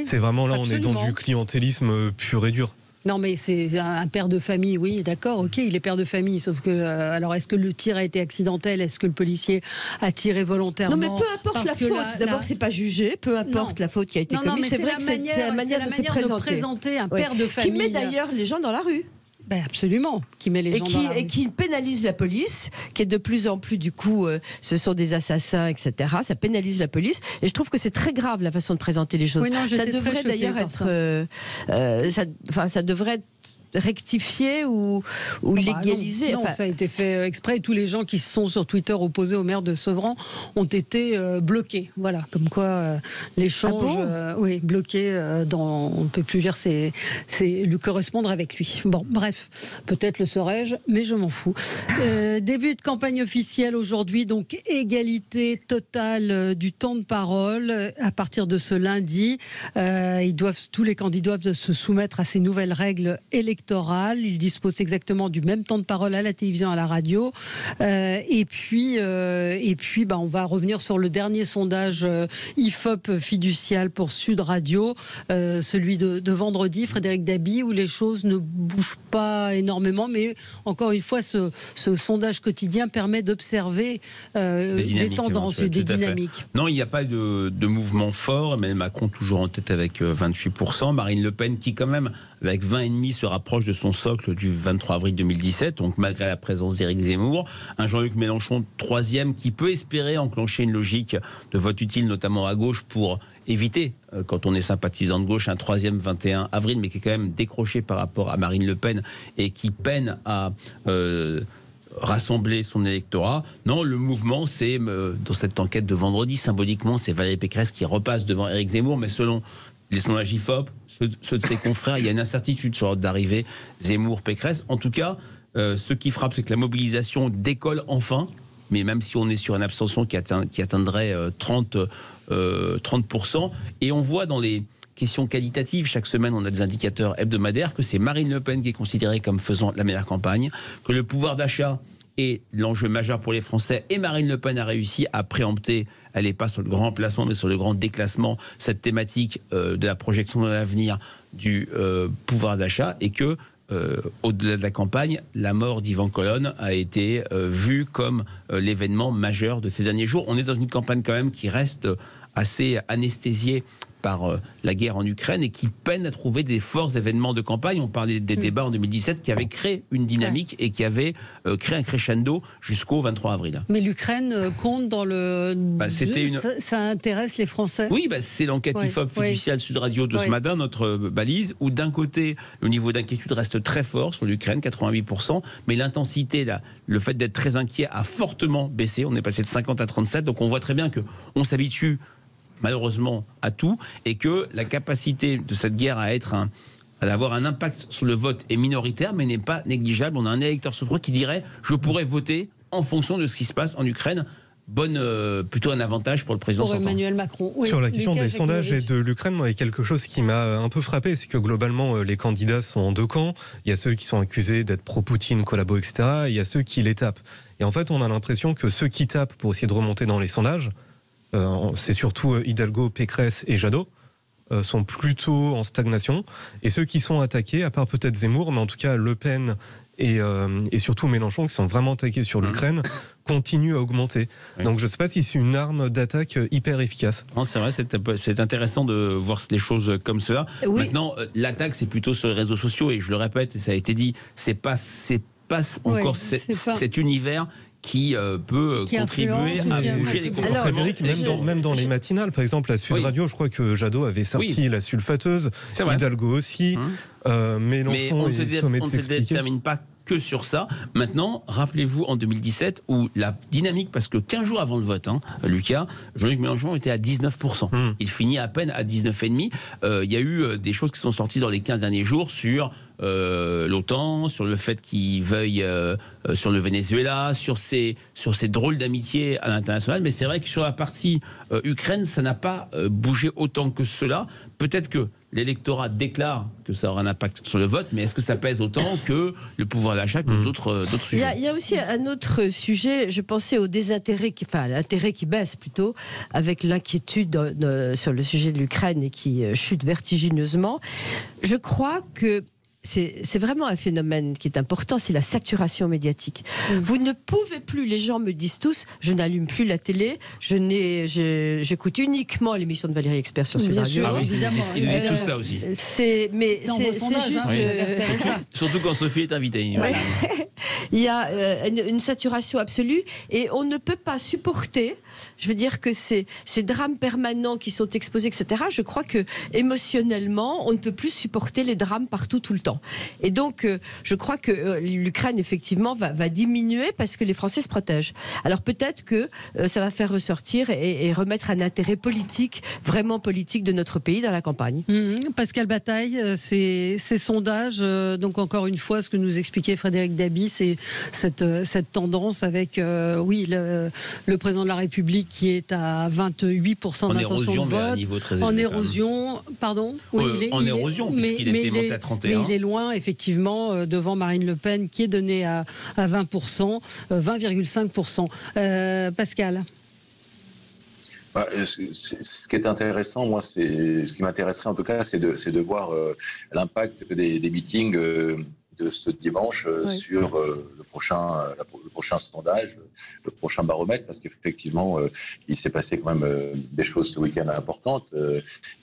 c'est vraiment là, absolument. On est dans du clientélisme pur et dur. Non, mais c'est un père de famille, oui, d'accord, ok, il est père de famille, sauf que, alors, est-ce que le tir a été accidentel? Est-ce que le policier a tiré volontairement? Non, mais peu importe la faute, d'abord, c'est pas jugé, peu importe la faute qui a été commise, c'est vrai que c'est la manière de se présenter un père de famille. Qui met d'ailleurs les gens dans la rue. Absolument, qui met les gens dans la rue. Et qui pénalise la police, qui est de plus en plus, du coup, ce sont des assassins, etc. Ça pénalise la police. Et je trouve que c'est très grave la façon de présenter les choses. Oui, non, ça devrait d'ailleurs être... ça devrait être rectifier ou légaliser. Non, ça a été fait exprès. Tous les gens qui sont sur Twitter opposés au maire de Sevran ont été bloqués. Voilà, comme quoi l'échange, bloqué. On ne peut plus lire lui correspondre avec lui. Bon, bref, peut-être le saurais-je, mais je m'en fous. Début de campagne officielle aujourd'hui, donc égalité totale du temps de parole à partir de ce lundi. Tous les candidats doivent se soumettre à ces nouvelles règles électorales. Ils disposent exactement du même temps de parole à la télévision, à la radio. Et puis, on va revenir sur le dernier sondage IFOP fiducial pour Sud Radio, celui de vendredi, Frédéric Dabi, où les choses ne bougent pas énormément, mais encore une fois, ce sondage quotidien permet d'observer des tendances, des dynamiques. Non, il n'y a pas de mouvement fort. Emmanuel Macron toujours en tête avec 28%. Marine Le Pen qui quand même avec 20,5 se rapproche de son socle du 23 avril 2017, donc malgré la présence d'Éric Zemmour. Un Jean-Luc Mélenchon, 3e, qui peut espérer enclencher une logique de vote utile, notamment à gauche, pour éviter, quand on est sympathisant de gauche, un 3e 21 avril, mais qui est quand même décroché par rapport à Marine Le Pen et qui peine à rassembler son électorat. Non, le mouvement, c'est, dans cette enquête de vendredi, symboliquement, c'est Valérie Pécresse qui repasse devant Éric Zemmour, mais selon les sondages IFOP, ceux de ses confrères, il y a une incertitude sur l'ordre d'arrivée Zemmour-Pécresse. En tout cas, ce qui frappe, c'est que la mobilisation décolle enfin, mais même si on est sur une abstention qui atteindrait 30%, et on voit dans les questions qualitatives, chaque semaine on a des indicateurs hebdomadaires, que c'est Marine Le Pen qui est considérée comme faisant la meilleure campagne, que le pouvoir d'achat est l'enjeu majeur pour les Français, et Marine Le Pen a réussi à préempter, elle n'est pas sur le grand placement mais sur le grand déclassement, cette thématique de la projection de l'avenir du pouvoir d'achat, et que au-delà de la campagne, la mort d'Yvan Colonne a été vue comme l'événement majeur de ces derniers jours. On est dans une campagne quand même qui reste assez anesthésiée par la guerre en Ukraine et qui peine à trouver des forts événements de campagne. On parlait des débats en 2017 qui avaient créé une dynamique et qui avaient créé un crescendo jusqu'au 23 avril. Mais l'Ukraine compte dans le... ça intéresse les Français. Oui, c'est l'enquête IFOP fiduciale Sud Radio de ce matin, notre balise, où d'un côté, le niveau d'inquiétude reste très fort sur l'Ukraine, 88%, mais l'intensité, le fait d'être très inquiet a fortement baissé. On est passé de 50 à 37, donc on voit très bien qu'on s'habitue malheureusement à tout, et que la capacité de cette guerre à avoir un impact sur le vote est minoritaire, mais n'est pas négligeable. On a un électeur sur 3 qui dirait « je pourrais voter en fonction de ce qui se passe en Ukraine ». Plutôt un avantage pour le président sortant. Emmanuel Macron. Oui, sur la question des sondages et de l'Ukraine, moi, il y a quelque chose qui m'a un peu frappé, c'est que globalement, les candidats sont en deux camps. Il y a ceux qui sont accusés d'être pro-Poutine, collabo, etc. Et il y a ceux qui les tapent. Et en fait, on a l'impression que ceux qui tapent pour essayer de remonter dans les sondages, c'est surtout Hidalgo, Pécresse et Jadot, sont plutôt en stagnation. Et ceux qui sont attaqués, à part peut-être Zemmour, mais en tout cas Le Pen et surtout Mélenchon, qui sont vraiment attaqués sur l'Ukraine, continuent à augmenter. Oui. Donc je ne sais pas si c'est une arme d'attaque hyper efficace. Non, c'est vrai, c'est intéressant de voir des choses comme cela. Oui. Maintenant, l'attaque, c'est plutôt sur les réseaux sociaux, et je le répète, et ça a été dit, c'est pas encore cet univers qui peut contribuer à bouger les comportements. Frédéric, même dans les matinales, par exemple, à Sud Radio, je crois que Jadot avait sorti la sulfateuse, Hidalgo aussi, Mélenchon mais on ne se détermine pas que sur ça. Maintenant, rappelez-vous en 2017 où la dynamique, parce que 15 jours avant le vote, Lucas, Jean-Luc Mélenchon était à 19%. Il finit à peine à 19,5%. Il y a eu des choses qui sont sorties dans les 15 derniers jours sur l'OTAN, sur le fait qu'il veuille sur le Venezuela, sur ces drôles d'amitié à l'international. Mais c'est vrai que sur la partie Ukraine, ça n'a pas bougé autant que cela. Peut-être que l'électorat déclare que ça aura un impact sur le vote, mais est-ce que ça pèse autant que le pouvoir d'achat, que d'autres sujets ? Il y a aussi un autre sujet, je pensais au désintérêt, l'intérêt qui baisse plutôt, avec l'inquiétude sur le sujet de l'Ukraine et qui chute vertigineusement. Je crois que c'est vraiment un phénomène qui est important, c'est la saturation médiatique. Vous ne pouvez plus, les gens me disent tous, je n'allume plus la télé, j'écoute uniquement l'émission de Valérie Expert sur Sud Radio. Ah oui, évidemment. Ils disent tout ça aussi. C'est juste... Surtout quand Sophie est invitée. Ouais. Il y a une saturation absolue et on ne peut pas supporter, je veux dire que ces drames permanents qui sont exposés, etc., je crois que émotionnellement, on ne peut plus supporter les drames partout, tout le temps. Et donc, je crois que l'Ukraine, effectivement, va diminuer parce que les Français se protègent. Alors peut-être que ça va faire ressortir et remettre un intérêt politique, vraiment politique de notre pays dans la campagne. Pascal Bataille, ces sondages, donc encore une fois, ce que nous expliquait Frédéric Dabi, c'est cette tendance avec, le président de la République qui est à 28% d'intention de vote. En érosion, pardon. En érosion, puisqu'il était monté à 31%. Mais il est loin, effectivement, devant Marine Le Pen, qui est donnée à 20%, 20,5%. Pascal. Ce qui est intéressant, moi, ce qui m'intéresserait en tout cas, c'est de voir l'impact des meetings de ce dimanche sur le prochain sondage, le prochain baromètre, parce qu'effectivement, il s'est passé quand même des choses ce week-end importantes,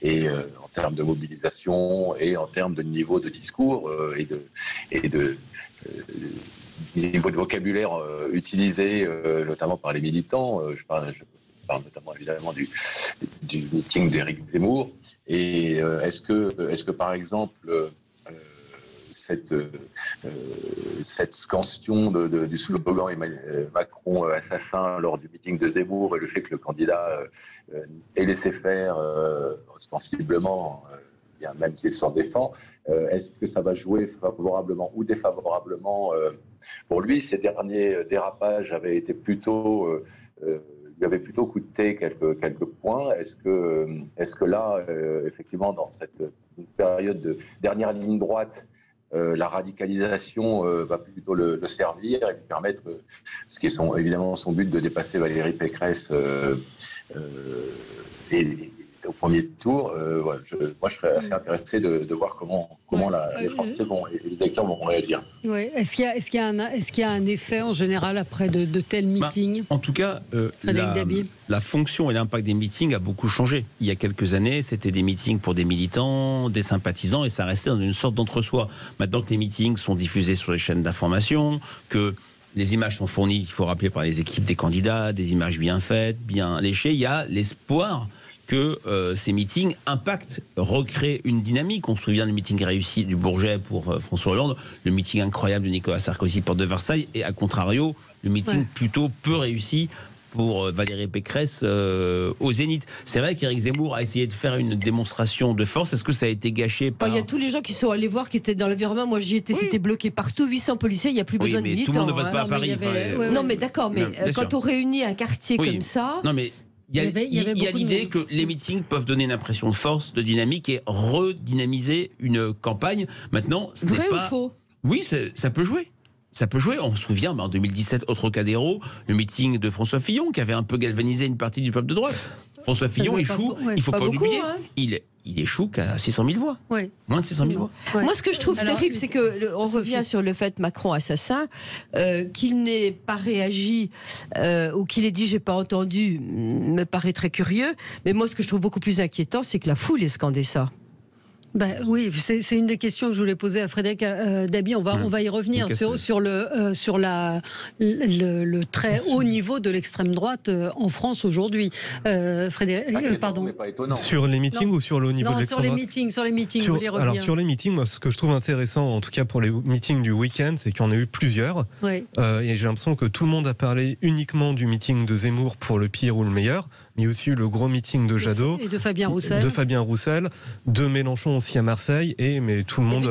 et en termes de mobilisation et en termes de niveau de discours et de niveau de vocabulaire utilisé, notamment par les militants. Je parle notamment évidemment du meeting d'Éric Zemmour. Et est-ce que par exemple cette scansion du slogan Macron assassin lors du meeting de Zemmour et le fait que le candidat ait laissé faire ostensiblement, même s'il s'en défend, est-ce que ça va jouer favorablement ou défavorablement pour lui? Ces derniers dérapages avaient été plutôt lui avait plutôt coûté quelques points. Est-ce que là, effectivement, dans cette période de dernière ligne droite, la radicalisation va plutôt le servir et lui permettre, ce qui est évidemment son but, de dépasser Valérie Pécresse au premier tour. Moi, je serais assez intéressé de voir comment les Français et les lecteurs vont réagir. Ouais. Est-ce qu'il y a un effet en général après de tels meetings? En tout cas, la fonction et l'impact des meetings a beaucoup changé. Il y a quelques années, c'était des meetings pour des militants, des sympathisants, et ça restait dans une sorte d'entre-soi. Maintenant que les meetings sont diffusés sur les chaînes d'information, que les images sont fournies, il faut rappeler, par les équipes des candidats, des images bien faites, bien léchées, il y a l'espoir que ces meetings impactent, recréent une dynamique. On se souvient du meeting réussi du Bourget pour François Hollande, le meeting incroyable de Nicolas Sarkozy porte de Versailles, et à contrario, le meeting plutôt peu réussi pour Valérie Pécresse au Zénith. C'est vrai qu'Éric Zemmour a essayé de faire une démonstration de force. Est-ce que ça a été gâché par... Il y a tous les gens qui sont allés voir, qui étaient dans l'environnement. Moi, j'y étais, c'était bloqué partout, 800 policiers, il n'y a plus besoin de militants. Tout le monde ne vote pas à Paris. Non, mais d'accord, mais quand on réunit un quartier comme ça... Non, mais il y a l'idée que les meetings peuvent donner une impression de force, de dynamique et redynamiser une campagne. Maintenant, ce n'est pas... Vrai ou faux? Oui, ça peut jouer. Ça peut jouer. On se souvient, en 2017, au Trocadéro, le meeting de François Fillon, qui avait un peu galvanisé une partie du peuple de droite. François Fillon échoue, il ne faut pas l'oublier. Il échoue qu'à 600 000 voix. Oui. Moins de 600 000 voix. Ouais. Moi, ce que je trouve terrible, c'est qu'on revient sur le fait Macron assassin, qu'il n'ait pas réagi ou qu'il ait dit j'ai pas entendu, me paraît très curieux. Mais moi, ce que je trouve beaucoup plus inquiétant, c'est que la foule ait scandé ça. Oui, c'est une des questions que je voulais poser à Frédéric Dabi. On va y revenir sur le très haut niveau de l'extrême droite en France aujourd'hui. Frédéric, pardon. Sur les meetings ou sur le niveau de l'extrême droite? Sur les meetings, je voulais revenir. Alors sur les meetings, moi, ce que je trouve intéressant, en tout cas pour les meetings du week-end, c'est qu'il y en a eu plusieurs. Oui. Et j'ai l'impression que tout le monde a parlé uniquement du meeting de Zemmour pour le pire ou le meilleur, mais aussi le gros meeting de Jadot. Et de Fabien Roussel. De Mélenchon aussi à Marseille, mais tout le monde...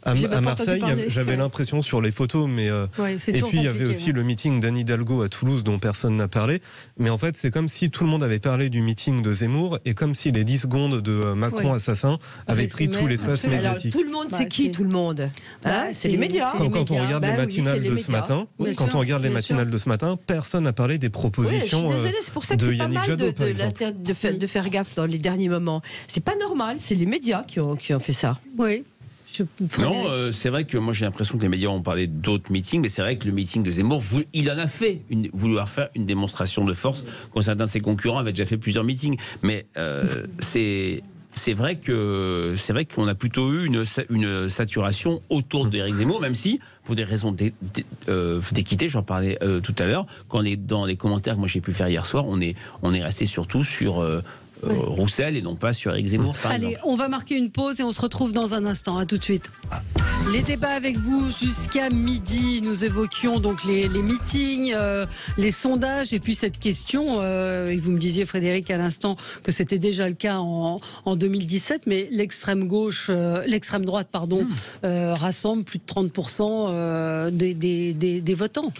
Il y avait du monde à Marseille, j'avais l'impression sur les photos, mais et puis il y avait aussi le meeting d'Anne Hidalgo à Toulouse dont personne n'a parlé. Mais en fait, c'est comme si tout le monde avait parlé du meeting de Zemmour et comme si les 10 secondes de Macron assassin avaient pris tout l'espace médiatique. Alors, tout le monde, c'est qui tout le monde? C'est les médias. Quand on regarde les matinales de ce matin, les matinales de ce matin, personne n'a parlé des propositions c'est pour ça que de c'est pas Yannick mal Jadot, par exemple. de faire gaffe dans les derniers moments. C'est pas normal, c'est les médias qui ont fait ça. Oui. Non, c'est vrai que moi j'ai l'impression que les médias ont parlé d'autres meetings, mais c'est vrai que le meeting de Zemmour, il en a fait vouloir faire une démonstration de force quand certains de ses concurrents avaient déjà fait plusieurs meetings. Mais c'est vrai qu'on a plutôt eu une saturation autour d'Éric Zemmour, même si, pour des raisons d'équité, j'en parlais tout à l'heure, quand on est dans les commentaires que moi j'ai pu faire hier soir, on est resté surtout sur... Roussel et non pas sur Éric Zemmour. Allez, on va marquer une pause et on se retrouve dans un instant. À tout de suite. Les débats avec vous jusqu'à midi. Nous évoquions donc les meetings, les sondages et puis cette question. Et vous me disiez, Frédéric, à l'instant que c'était déjà le cas en 2017, mais l'extrême droite, rassemble plus de 30% des votants.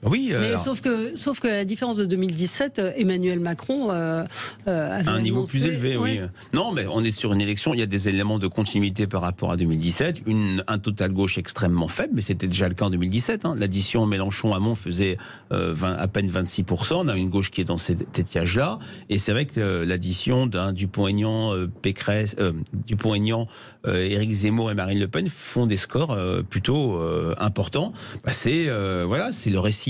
Oui, mais sauf que la différence de 2017, Emmanuel Macron avait un niveau annoncé, plus élevé, oui. Non, mais on est sur une élection, il y a des éléments de continuité par rapport à 2017, un total gauche extrêmement faible, mais c'était déjà le cas en 2017. L'addition Mélenchon-Hamon faisait à peine 26%, on a une gauche qui est dans cet étiage-là, et c'est vrai que l'addition d'un Dupont-Aignan, Pécresse, Dupont-Aignan, Éric Zemmour et Marine Le Pen font des scores plutôt importants. C'est le récit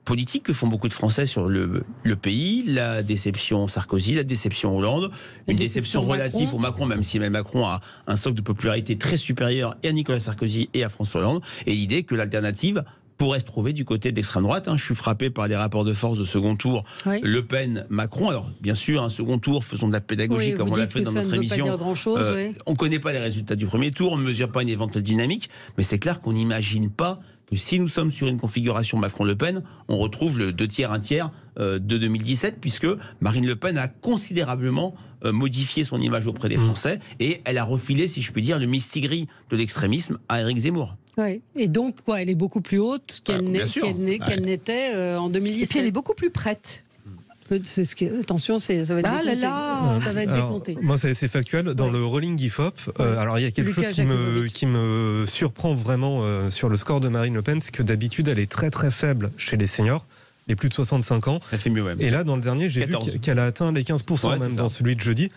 politique que font beaucoup de Français sur le pays, la déception Sarkozy, la déception Hollande, une déception relative pour Macron, même si Macron a un socle de popularité très supérieur et à Nicolas Sarkozy et à François Hollande, et l'idée que l'alternative pourrait se trouver du côté d'extrême droite. Je suis frappé par les rapports de force de second tour, Le Pen, Macron. Alors, bien sûr, un second tour, faisons de la pédagogie comme on l'a fait dans notre émission. On ne connaît pas les résultats du premier tour, on ne mesure pas une éventuelle dynamique, mais c'est clair qu'on n'imagine pas que si nous sommes sur une configuration Macron-Le Pen, on retrouve le 2 tiers, 1 tiers de 2017, puisque Marine Le Pen a considérablement modifié son image auprès des Français, et elle a refilé, si je puis dire, le mistigris de l'extrémisme à Éric Zemmour. Oui. Et donc, elle est beaucoup plus haute qu'elle n'était en 2017. Et puis elle est beaucoup plus prête. Attention, ça va être décompté. Ça va être décompté. Moi, c'est factuel. Dans le Rolling IFOP, alors il y a quelque chose qui me surprend vraiment sur le score de Marine Le Pen, c'est que d'habitude, elle est très très faible chez les seniors, les plus de 65 ans. Elle fait mieux, même. Et là, dans le dernier, j'ai vu qu'elle a atteint les 15%, même dans celui de jeudi.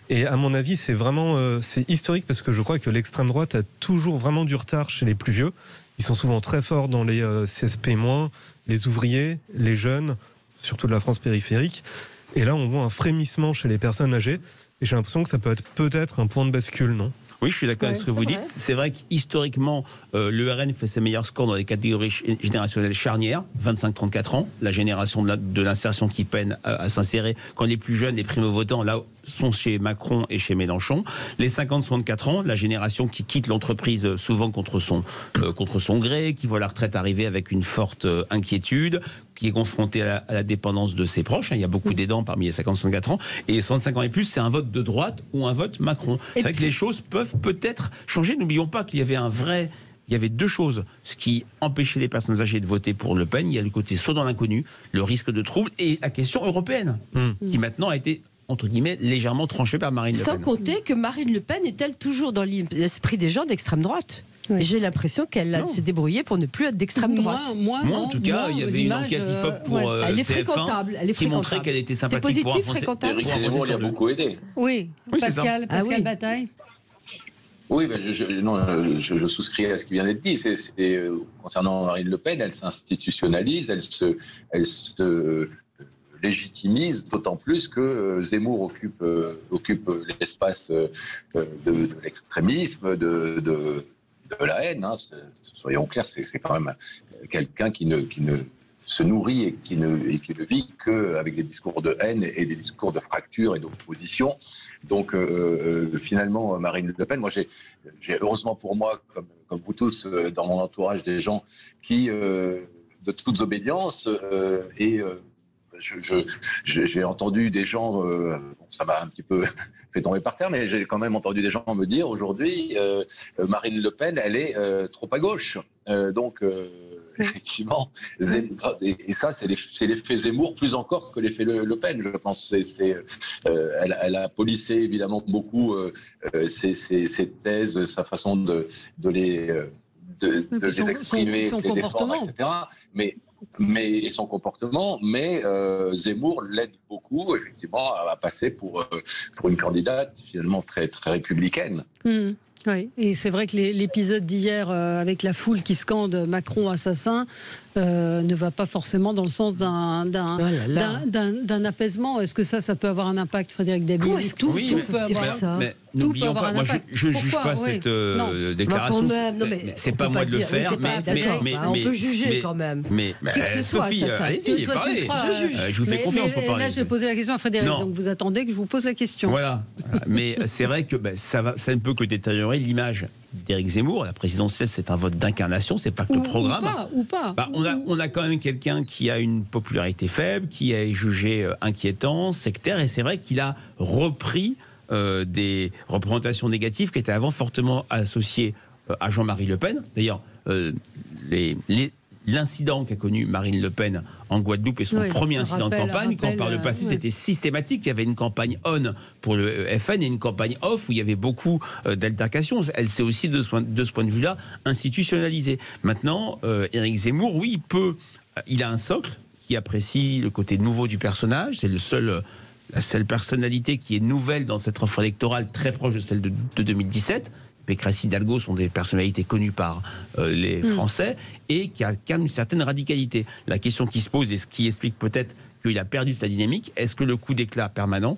Et à mon avis, c'est vraiment c'est historique, parce que je crois que l'extrême droite a toujours vraiment du retard chez les plus vieux. Ils sont souvent très forts dans les CSP-, les ouvriers, les jeunes, surtout de la France périphérique. Et là, on voit un frémissement chez les personnes âgées. Et j'ai l'impression que ça peut être peut-être un point de bascule, non ? Oui, je suis d'accord avec ce que vous dites. C'est vrai qu'historiquement, le RN fait ses meilleurs scores dans les catégories générationnelles charnières, 25-34 ans, la génération de l'insertion qui peine à s'insérer. Quand les plus jeunes, les primo-votants, là, sont chez Macron et chez Mélenchon. Les 50-64 ans, la génération qui quitte l'entreprise souvent contre son gré, qui voit la retraite arriver avec une forte inquiétude, qui est confronté à la dépendance de ses proches. Il y a beaucoup d'aidants parmi les 50-64 ans. Et 65 ans et plus, c'est un vote de droite ou un vote Macron. C'est vrai que les choses peuvent peut-être changer. N'oublions pas qu'il y avait il y avait deux choses. Ce qui empêchait les personnes âgées de voter pour Le Pen, il y a le côté saut dans l'inconnu, le risque de trouble, et la question européenne, qui maintenant a été, entre guillemets, légèrement tranchée par Marine Le Pen. Sans compter que Marine Le Pen est-elle toujours dans l'esprit des gens d'extrême droite ? Oui. J'ai l'impression qu'elle s'est débrouillée pour ne plus être d'extrême droite. Moi, en tout cas, il y avait une enquête IFOP pour elle est TF1 fréquentable. qui montrait qu'elle était sympathique. C'est positif, fréquentable. Éric Zemmour lui a beaucoup aidé. Oui, Pascal Bataille. Oui, je souscris à ce qui vient d'être dit. Concernant Marine Le Pen, elle s'institutionnalise, elle se légitimise, d'autant plus que Zemmour occupe l'espace de l'extrémisme, de la haine. Soyons clairs, c'est quand même quelqu'un qui ne se nourrit et qui ne vit qu'avec des discours de haine et des discours de fracture et d'opposition. Donc finalement, Marine Le Pen, moi j'ai heureusement pour moi, comme vous tous, dans mon entourage, des gens qui, de toute obédience, j'ai entendu des gens, ça m'a un petit peu fait tomber par terre, mais j'ai quand même entendu des gens me dire aujourd'hui, Marine Le Pen, elle est trop à gauche. Effectivement, et ça, c'est l'effet Zemmour plus encore que l'effet Le Pen, je pense. Elle a polissé évidemment beaucoup ses thèses, sa façon de les exprimer, son de les défendre, etc. Et son comportement, mais Zemmour l'aide beaucoup, effectivement, à passer pour une candidate finalement très, très républicaine. Oui, et c'est vrai que l'épisode d'hier avec la foule qui scande Macron assassin ne va pas forcément dans le sens d'un apaisement. Est-ce que ça peut avoir un impact, Frédéric Dabi? Tout peut avoir ça. Mais n'oublions pas, moi je ne juge pas cette déclaration. C'est pas moi de le faire. Mais on peut juger quand même. Mais qui que ce soit, Sophie, allez-y, parlez. Je vous fais confiance pour parler. Là, je vais poser la question à Frédéric, donc vous attendez que je vous pose la question. Voilà. Mais c'est vrai que ça ne peut que détériorer l'image d'Éric Zemmour. La présidentielle, c'est un vote d'incarnation, c'est pas que le programme. Ou pas. On a quand même quelqu'un qui a une popularité faible, qui est jugé inquiétant, sectaire, et c'est vrai qu'il a repris des représentations négatives qui étaient avant fortement associées à Jean-Marie Le Pen. D'ailleurs, l'incident qu'a connu Marine Le Pen en Guadeloupe est son premier incident de campagne, quand par le passé c'était systématique, il y avait une campagne on pour le FN et une campagne off où il y avait beaucoup d'altercations. Elle s'est aussi de ce point de vue-là institutionnalisée. Maintenant, Éric Zemmour, oui, il a un socle qui apprécie le côté nouveau du personnage, c'est la seule personnalité qui est nouvelle dans cette offre électorale, très proche de celle de 2017. Pécresse, Hidalgo sont des personnalités connues par les Français et qui incarnent une certaine radicalité. La question qui se pose et ce qui explique peut-être qu'il a perdu sa dynamique, est-ce que le coup d'éclat permanent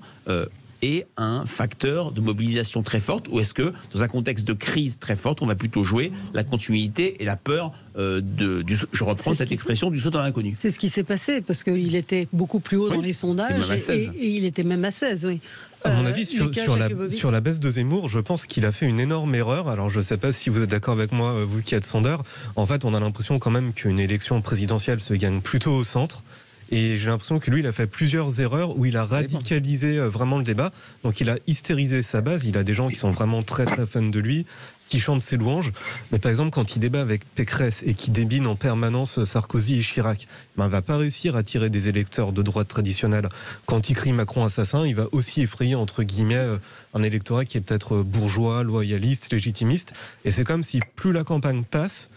est un facteur de mobilisation très forte ou est-ce que dans un contexte de crise très forte, on va plutôt jouer la continuité et la peur je reprends cette expression du saut dans l'inconnu. C'est ce qui s'est passé parce qu'il était beaucoup plus haut dans les sondages et il était même à 16, oui. À mon avis, sur la baisse de Zemmour, je pense qu'il a fait une énorme erreur. Alors, je ne sais pas si vous êtes d'accord avec moi, vous qui êtes sondeur. En fait, on a l'impression quand même qu'une élection présidentielle se gagne plutôt au centre. Et j'ai l'impression que lui, il a fait plusieurs erreurs où il a radicalisé vraiment le débat. Donc, il a hystérisé sa base. Il a des gens qui sont vraiment très, très fans de lui, qui chantent ses louanges. Mais par exemple, quand il débat avec Pécresse et qui débine en permanence Sarkozy et Chirac, il ne va pas réussir à tirer des électeurs de droite traditionnelle. Quand il crie Macron assassin, il va aussi effrayer, entre guillemets, un électorat qui est peut-être bourgeois, loyaliste, légitimiste. Et c'est comme si plus la campagne passe,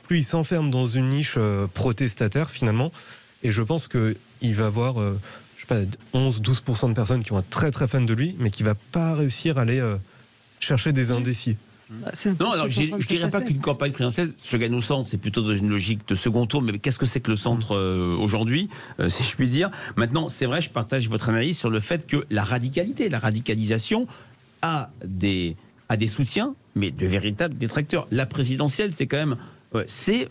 plus il s'enferme dans une niche protestataire, finalement. Et je pense qu'il va avoir 11-12% de personnes qui vont être très très fans de lui, mais qui ne va pas réussir à aller chercher des indécis. Non, alors je ne dirais pas qu'une campagne présidentielle se gagne au centre, c'est plutôt dans une logique de second tour, mais qu'est-ce que c'est que le centre aujourd'hui, si je puis dire. Maintenant, c'est vrai, je partage votre analyse sur le fait que la radicalisation a des soutiens, mais de véritables détracteurs. La présidentielle, c'est quand même...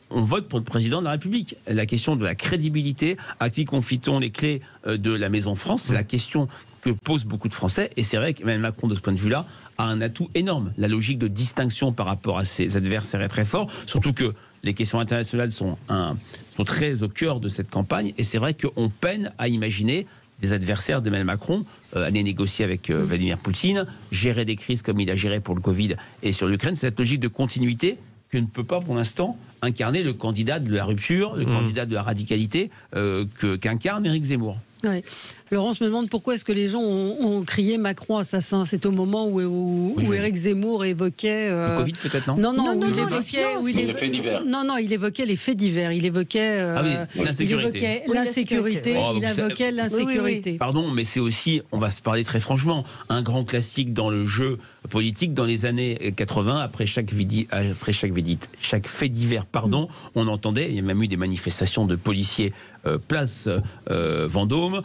on vote pour le président de la République. La question de la crédibilité, à qui confie-t-on les clés de la Maison France, c'est la question que posent beaucoup de Français. Et c'est vrai qu'Emmanuel Macron, de ce point de vue-là, a un atout énorme. La logique de distinction par rapport à ses adversaires est très forte, surtout que les questions internationales sont très au cœur de cette campagne. Et c'est vrai qu'on peine à imaginer des adversaires d'Emmanuel Macron, aller négocier avec Vladimir Poutine, gérer des crises comme il a géré pour le Covid et sur l'Ukraine. C'est cette logique de continuité que ne peut pas pour l'instant incarner le candidat de la rupture, le candidat de la radicalité qu'incarne Éric Zemmour. Ouais. Laurence me demande pourquoi est-ce que les gens ont crié Macron assassin. C'est au moment où Éric Zemmour évoquait... Le Covid peut-être, non ? Non, il évoquait... les faits divers. Non, il évoquait les faits divers. Il évoquait... l'insécurité. Il évoquait l'insécurité. Pardon, mais c'est aussi, on va se parler très franchement, un grand classique dans le jeu politique dans les années 80, après chaque fait divers, on entendait, il y a même eu des manifestations de policiers place Vendôme,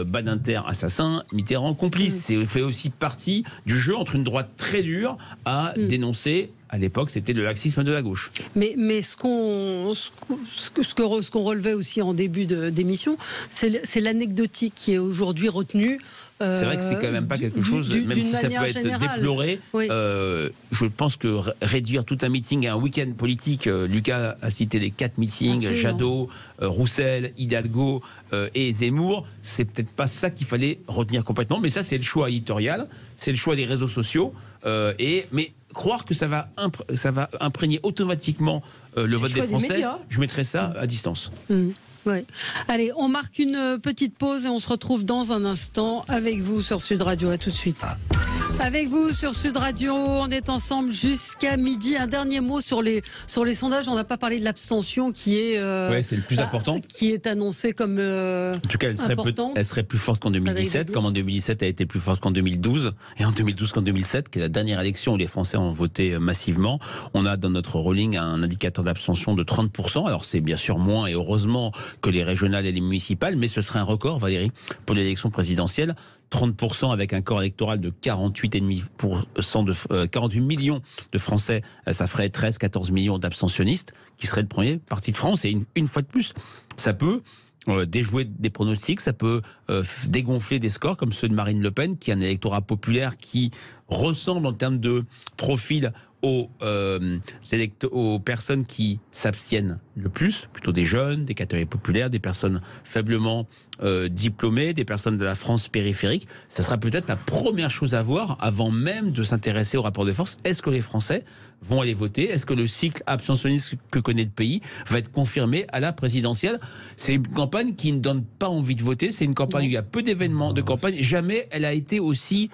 Badinter assassin, Mitterrand complice. C'est fait aussi partie du jeu entre une droite très dure à dénoncer. À l'époque, c'était le laxisme de la gauche. Mais ce qu'on relevait aussi en début d'émission, c'est l'anecdotique qui est aujourd'hui retenue. C'est vrai que c'est quand même pas quelque chose, même si ça peut être déploré. Oui. Je pense que réduire tout un meeting à un week-end politique, Lucas a cité les 4 meetings, absolument. Jadot, Roussel, Hidalgo et Zemmour, c'est peut-être pas ça qu'il fallait retenir complètement, mais ça c'est le choix éditorial, c'est le choix des réseaux sociaux, mais croire que ça va imprégner automatiquement le vote des Français, je mettrais ça à distance. Ouais. Allez, on marque une petite pause et on se retrouve dans un instant avec vous sur Sud Radio. À tout de suite. Avec vous sur Sud Radio, on est ensemble jusqu'à midi. Un dernier mot sur les sondages. On n'a pas parlé de l'abstention qui est c'est le plus important, qui est annoncée comme en tout cas, elle serait plus forte qu'en 2017, comme en 2017 elle a été plus forte qu'en 2012 et en 2012 qu'en 2007, qui est la dernière élection où les Français ont voté massivement. On a dans notre rolling un indicateur d'abstention de 30%. Alors c'est bien sûr moins et heureusement que les régionales et les municipales, mais ce serait un record, Valérie, pour l'élection présidentielle. 30% avec un corps électoral de 48 millions de Français, ça ferait 13-14 millions d'abstentionnistes, qui seraient le premier parti de France. Et une fois de plus, ça peut déjouer des pronostics, ça peut dégonfler des scores comme ceux de Marine Le Pen, qui a un électorat populaire qui ressemble en termes de profil aux personnes qui s'abstiennent le plus, plutôt des jeunes, des catégories populaires, des personnes faiblement diplômées, des personnes de la France périphérique. Ça sera peut-être la première chose à voir avant même de s'intéresser au rapport de force. Est-ce que les Français vont aller voter? Est-ce que le cycle abstentionniste que connaît le pays va être confirmé à la présidentielle? C'est une campagne qui ne donne pas envie de voter. C'est une campagne où il y a peu d'événements de campagne. Jamais elle a été aussi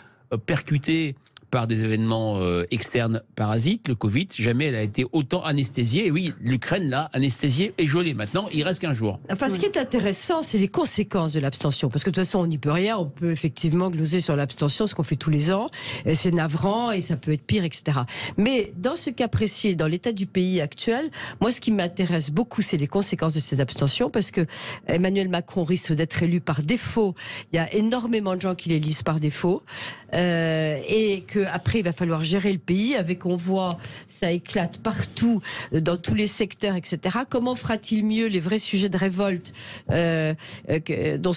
percutée par des événements externes parasites, le Covid. Jamais elle a été autant anesthésiée. Et oui, l'Ukraine l'a anesthésiée et gelée. Maintenant, il reste qu'un jour. Enfin, ce qui est intéressant, c'est les conséquences de l'abstention. Parce que de toute façon, on n'y peut rien. On peut effectivement gloser sur l'abstention, ce qu'on fait tous les ans. Et c'est navrant et ça peut être pire, etc. Mais dans ce cas précis, dans l'état du pays actuel, moi, ce qui m'intéresse beaucoup, c'est les conséquences de cette abstention. Parce que Emmanuel Macron risque d'être élu par défaut. Il y a énormément de gens qui l'élisent par défaut. Et qu'après, il va falloir gérer le pays avec, on voit, ça éclate partout, dans tous les secteurs, etc. Comment fera-t-il mieux les vrais sujets de révolte dont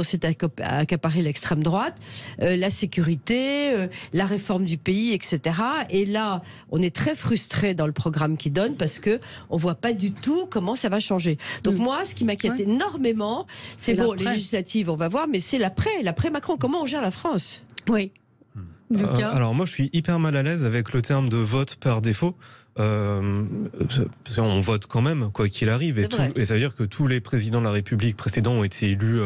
s'est accaparé l'extrême droite, la sécurité, la réforme du pays, etc. Et là, on est très frustré dans le programme qu'il donne parce que on voit pas du tout comment ça va changer. Donc moi, ce qui m'inquiète énormément, c'est bon, les législatives, on va voir, mais c'est l'après Macron. Comment on gère la France? Oui. Alors moi je suis hyper mal à l'aise avec le terme de vote par défaut. On vote quand même, quoi qu'il arrive, et ça veut dire que tous les présidents de la République précédents ont été élus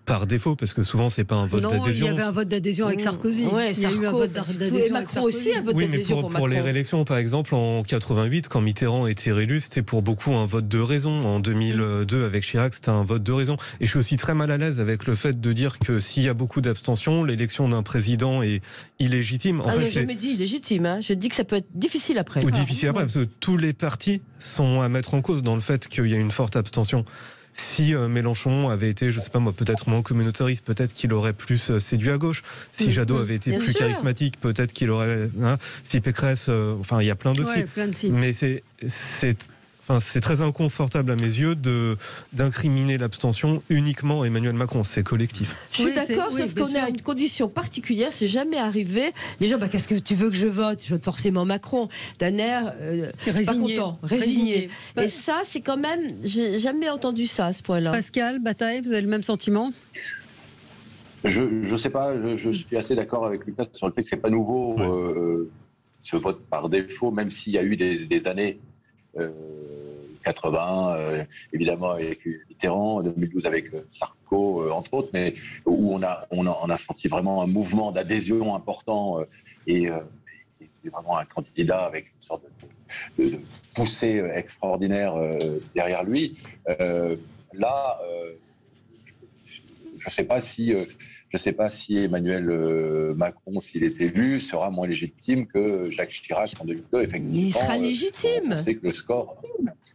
par défaut, parce que souvent c'est pas un vote d'adhésion. Il y avait un vote d'adhésion avec Sarkozy. Il y a eu un vote d'adhésion avec Macron aussi, un vote d'adhésion pour Macron. Pour les réélections, par exemple, en 88, quand Mitterrand était réélu, c'était pour beaucoup un vote de raison. En 2002, avec Chirac, c'était un vote de raison. Et je suis aussi très mal à l'aise avec le fait de dire que s'il y a beaucoup d'abstention, l'élection d'un président est illégitime. Je n'ai jamais dit illégitime. Hein. Je dis que ça peut être difficile après. Ou difficile après, parce que tous les partis sont à mettre en cause dans le fait qu'il y a une forte abstention. Si Mélenchon avait été, je sais pas moi, peut-être moins communautariste, peut-être qu'il aurait plus séduit à gauche. Si Jadot avait été plus charismatique, peut-être qu'il aurait... si Pécresse... enfin, il y a plein de si. Mais c'est très inconfortable à mes yeux d'incriminer l'abstention uniquement à Emmanuel Macron. C'est collectif. Je suis d'accord, sauf qu'on a une condition particulière. C'est jamais arrivé. Les gens, qu'est-ce que tu veux que je vote? Je vote forcément Macron. D'un air pas content, résigné. Et ça, c'est quand même... J'ai jamais entendu ça à ce point-là. Pascal Bataille, vous avez le même sentiment? Je sais pas. Je suis assez d'accord avec Lucas sur le fait que c'est pas nouveau ce vote par défaut, même s'il y a eu des années... 80, évidemment avec Mitterrand, 2012 avec Sarko, entre autres, mais où on a senti vraiment un mouvement d'adhésion important et vraiment un candidat avec une sorte de poussée extraordinaire derrière lui. Là, je ne sais pas si Emmanuel Macron, s'il est élu, sera moins légitime que Jacques Chirac en 2002. Effectivement, il sera légitime. On sait que le score...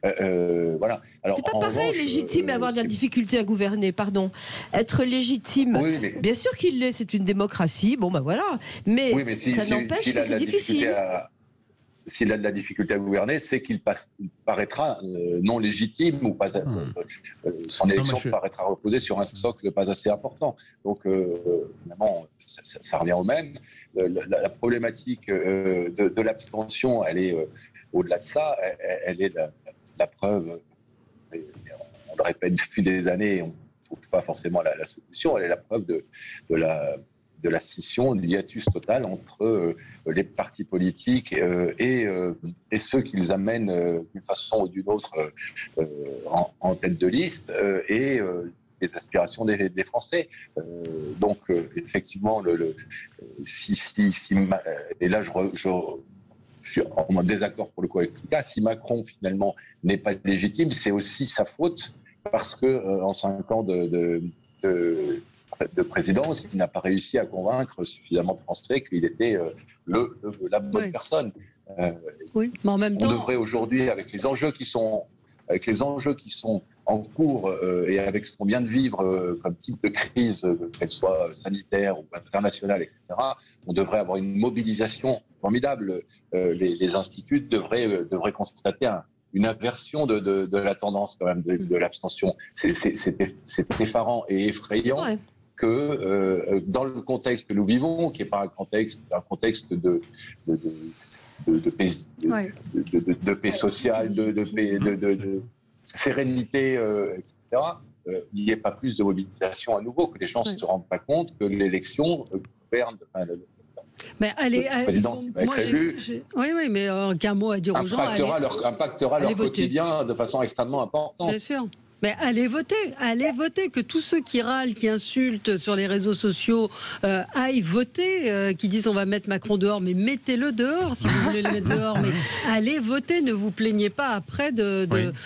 voilà. Alors, c'est pas pareil, légitime et avoir de la difficulté à gouverner, pardon. être légitime. Oui, mais... Bien sûr qu'il l'est, c'est une démocratie, bon ben voilà. Mais, ça n'empêche que c'est difficile. S'il a de la difficulté à gouverner, c'est qu'il paraîtra non légitime ou pas. Son élection paraîtra reposer sur un socle pas assez important. Donc, évidemment, ça revient au même. La problématique de l'abstention, elle est au-delà de ça. Elle est la preuve. On le répète depuis des années. On ne trouve pas forcément la solution. Elle est la preuve de la scission, du hiatus total entre les partis politiques et ceux qu'ils amènent d'une façon ou d'une autre en tête de liste et les aspirations des Français. Donc, effectivement, et là, je suis en désaccord pour le coup avec Lucas, si Macron, finalement, n'est pas légitime, c'est aussi sa faute, parce que en 5 ans de présidence, il n'a pas réussi à convaincre suffisamment de Français qu'il était la bonne personne. Oui, mais en même temps, on devrait aujourd'hui, avec les enjeux qui sont en cours et avec ce qu'on vient de vivre comme type de crise, qu'elle soit sanitaire ou internationale, etc., on devrait avoir une mobilisation formidable. Les instituts devraient constater une inversion de la tendance quand même de l'abstention. C'est effarant et effrayant. Ouais. Que dans le contexte que nous vivons, qui n'est pas un contexte paix sociale, de sérénité, etc., il n'y ait pas plus de mobilisation à nouveau, que les gens ne se rendent pas compte que l'élection gouverne. Mais allez, le président moi, oui, mais qu'un mot à dire aux gens. Impactera leur quotidien de façon extrêmement importante. Bien sûr. Mais allez voter, que tous ceux qui râlent, qui insultent sur les réseaux sociaux aillent voter, qui disent on va mettre Macron dehors, mais mettez-le dehors si vous voulez le mettre dehors, mais allez voter, ne vous plaignez pas après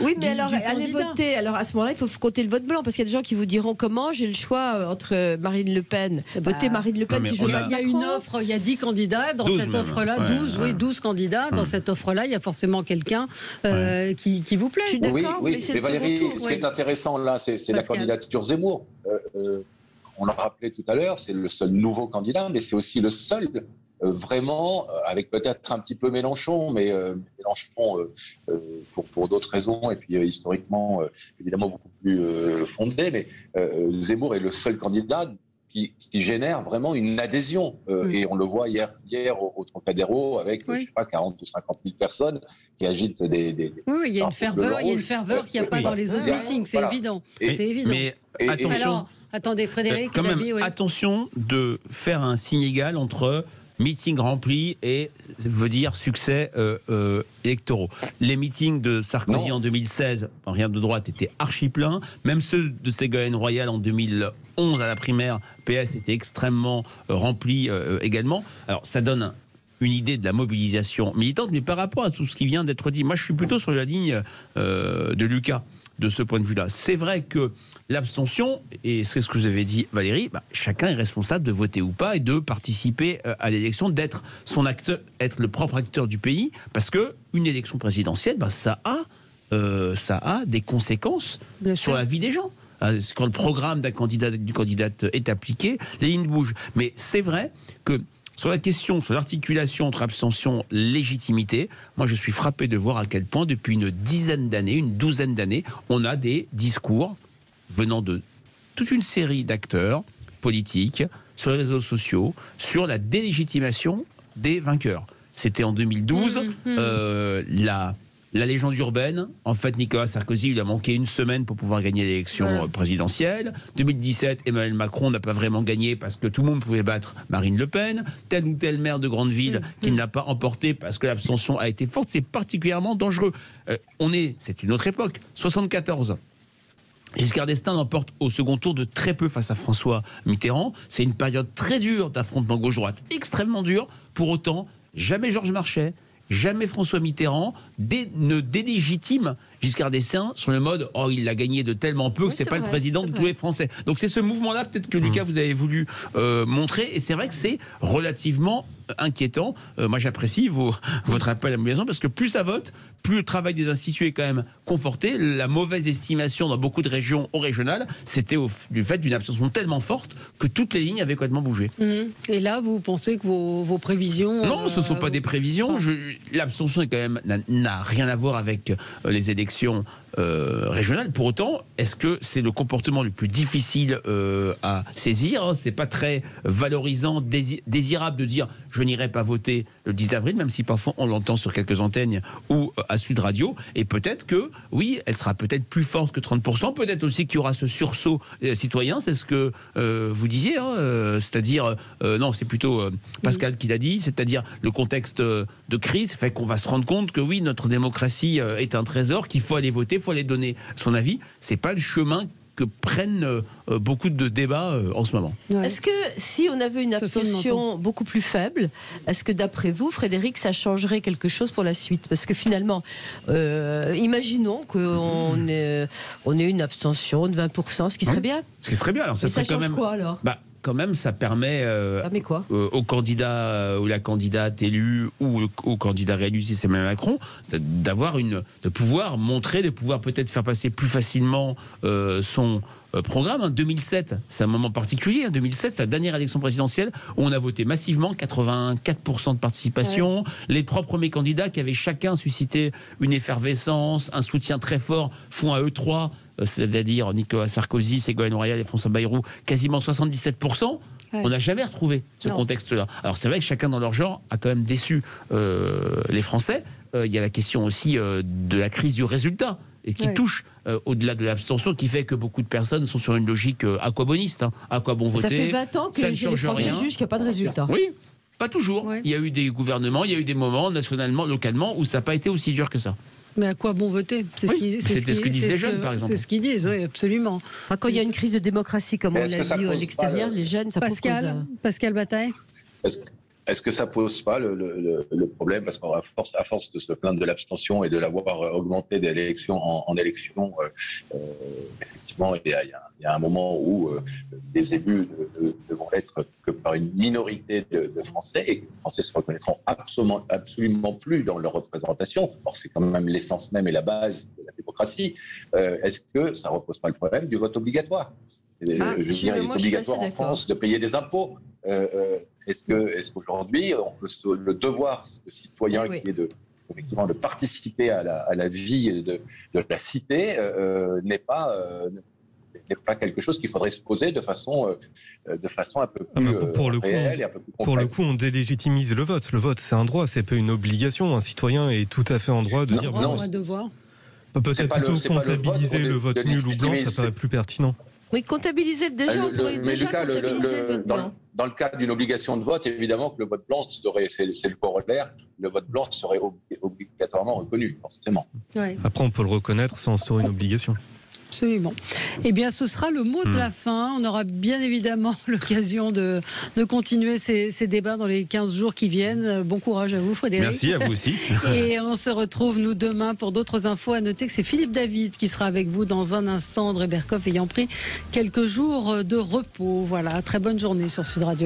Oui, mais alors allez voter, alors à ce moment-là il faut compter le vote blanc, parce qu'il y a des gens qui vous diront comment j'ai le choix entre Marine Le Pen, voter Marine Le Pen si je veux pas il y a une offre, il y a 10 candidats, dans cette offre-là, 12 candidats, dans cette offre-là, il y a forcément quelqu'un qui vous plaît. Je suis d'accord, mais c'est Valérie, ce qui est intéressant là, c'est la candidature Zemmour. On l'a rappelé tout à l'heure, c'est le seul nouveau candidat, mais c'est aussi le seul vraiment, avec peut-être un petit peu Mélenchon, mais Mélenchon pour d'autres raisons, et puis historiquement évidemment beaucoup plus fondé, mais Zemmour est le seul candidat qui génère vraiment une adhésion. Et on le voit hier au Trocadéro avec, je sais pas, 40 ou 50 000 personnes qui agitent des oui, il y a une ferveur, qu'il n'y a pas dans les autres meetings, c'est évident. C'est évident. Mais attention. Alors, attendez, Frédéric, quand même, attention de faire un signe égal entre meetings remplis et veut dire succès électoraux. Les meetings de Sarkozy en 2016, rien de droite, étaient archi pleins. Même ceux de Ségolène Royal en 2011 à la primaire PS étaient extrêmement remplis également. Alors ça donne une idée de la mobilisation militante, mais par rapport à tout ce qui vient d'être dit, moi je suis plutôt sur la ligne de Lucas de ce point de vue-là. C'est vrai que l'abstention, et c'est ce que vous avez dit Valérie, chacun est responsable de voter ou pas et de participer à l'élection, d'être son acteur, être le propre acteur du pays, parce que une élection présidentielle, ça a des conséquences sur la vie des gens. Quand le programme du candidat est appliqué, les lignes bougent. Mais c'est vrai que sur la question, sur l'articulation entre abstention et légitimité, moi je suis frappé de voir à quel point depuis une douzaine d'années, on a des discours venant de toute une série d'acteurs politiques sur les réseaux sociaux, sur la délégitimation des vainqueurs. C'était en 2012, la légende urbaine, en fait Nicolas Sarkozy, il a manqué une semaine pour pouvoir gagner l'élection présidentielle. 2017, Emmanuel Macron n'a pas vraiment gagné parce que tout le monde pouvait battre Marine Le Pen. Tel ou tel maire de grande ville qui ne l'a pas emporté parce que l'abstention a été forte, c'est particulièrement dangereux. C'est une autre époque, 74. Giscard d'Estaing l'emporte au second tour de très peu face à François Mitterrand. C'est une période très dure d'affrontement gauche-droite, extrêmement dure. Pour autant, jamais Georges Marchais, jamais François Mitterrand ne délégitime Giscard d'Estaing sur le mode « Oh, il l'a gagné de tellement peu que c'est pas le président de tous les Français ». Donc c'est ce mouvement-là peut-être que Lucas vous avez voulu montrer, et c'est vrai que c'est relativement inquiétant. Moi j'apprécie votre appel à la mobilisation, parce que plus ça vote, plus le travail des instituts est quand même conforté. La mauvaise estimation dans beaucoup de régions au régional, c'était du fait d'une abstention tellement forte que toutes les lignes avaient complètement bougé. Et là, vous pensez que vos prévisions... Non, ce ne sont pas des prévisions. L'abstention n'a rien à voir avec les élections régionales. Pour autant, est-ce que c'est le comportement le plus difficile à saisir? C'est pas très valorisant, désirable de dire je n'irai pas voter le 10 avril, même si parfois on l'entend sur quelques antennes ou à Sud Radio. Et peut-être que, oui, elle sera peut-être plus forte que 30%. Peut-être aussi qu'il y aura ce sursaut citoyen. C'est ce que vous disiez. C'est-à-dire, non, c'est plutôt Pascal qui l'a dit, c'est-à-dire le contexte de crise fait qu'on va se rendre compte que oui, notre démocratie est un trésor, qu'il faut aller voter, il faut aller donner son avis. C'est pas le chemin que prennent beaucoup de débats en ce moment. Est-ce que si on avait une abstention beaucoup plus faible, est-ce que d'après vous, Frédéric, ça changerait quelque chose pour la suite? Parce que finalement, imaginons qu'on ait une abstention de 20%, ce qui serait bien. Ce qui serait bien. Alors, ça serait change quand même quoi alors? Quand même, ça permet au candidat ou la candidate élue ou au candidat réélu, si c'est Emmanuel Macron, de pouvoir montrer, de pouvoir peut-être faire passer plus facilement son programme. 2007, c'est un moment particulier. 2007, c'est la dernière élection présidentielle où on a voté massivement, 84% de participation. Les trois premiers candidats qui avaient chacun suscité une effervescence, un soutien très fort, font à eux trois, c'est-à-dire Nicolas Sarkozy, Ségolène Royal et François Bayrou, quasiment 77%. Ouais. On n'a jamais retrouvé ce contexte-là. Alors c'est vrai que chacun dans leur genre a quand même déçu les Français. Il y a la question aussi de la crise du résultat et qui touche au-delà de l'abstention, qui fait que beaucoup de personnes sont sur une logique aquaboniste. Hein. À quoi bon voter? Ça fait 20 ans que les Français jugent qu'il n'y a pas de résultat. Oui, pas toujours. Il y a eu des gouvernements, il y a eu des moments, nationalement, localement, où ça n'a pas été aussi dur que ça. Mais à quoi bon voter? C'est ce que disent les jeunes, par exemple. C'est ce qu'ils disent, oui, absolument. Enfin, quand il y a une crise de démocratie, comme on l'a dit à l'extérieur, les jeunes, ça pose... Pascal Bataille. Est-ce que ça pose pas le problème? Parce qu'à force de se plaindre de l'abstention et de l'avoir augmenté d'élection en élection, effectivement, il y a un moment où les élus ne vont être que par une minorité de Français et que les Français se reconnaîtront absolument plus dans leur représentation. C'est quand même l'essence même et la base de la démocratie. Est-ce que ça ne repose pas le problème du vote obligatoire? Je veux dire, il est obligatoire en France de payer des impôts. Est-ce qu'aujourd'hui, le devoir de citoyen qui est effectivement de participer à la vie de la cité n'est pas quelque chose qu'il faudrait se poser de façon un peu plus réelle et un peu plus concrète. Pour le coup, on délégitimise le vote. Le vote, c'est un droit, c'est pas une obligation. Un citoyen est tout à fait en droit de dire... Non, un devoir. Peut-être plutôt comptabiliser le vote nul ou blanc, ça paraît plus pertinent. Oui, comptabiliser déjà, on pourrait déjà comptabiliser le vote blanc. Dans le cas d'une obligation de vote, évidemment que le vote blanc c'est le corollaire. Le vote blanc serait obligatoirement reconnu, forcément. Ouais. Après, on peut le reconnaître sans instaurer une obligation. Absolument. Eh bien, ce sera le mot de la fin. On aura bien évidemment l'occasion de continuer ces débats dans les 15 jours qui viennent. Bon courage à vous, Frédéric. Merci, à vous aussi. Et on se retrouve, nous, demain pour d'autres infos. À noter que c'est Philippe David qui sera avec vous dans un instant, André Berkoff ayant pris quelques jours de repos. Voilà, très bonne journée sur Sud Radio.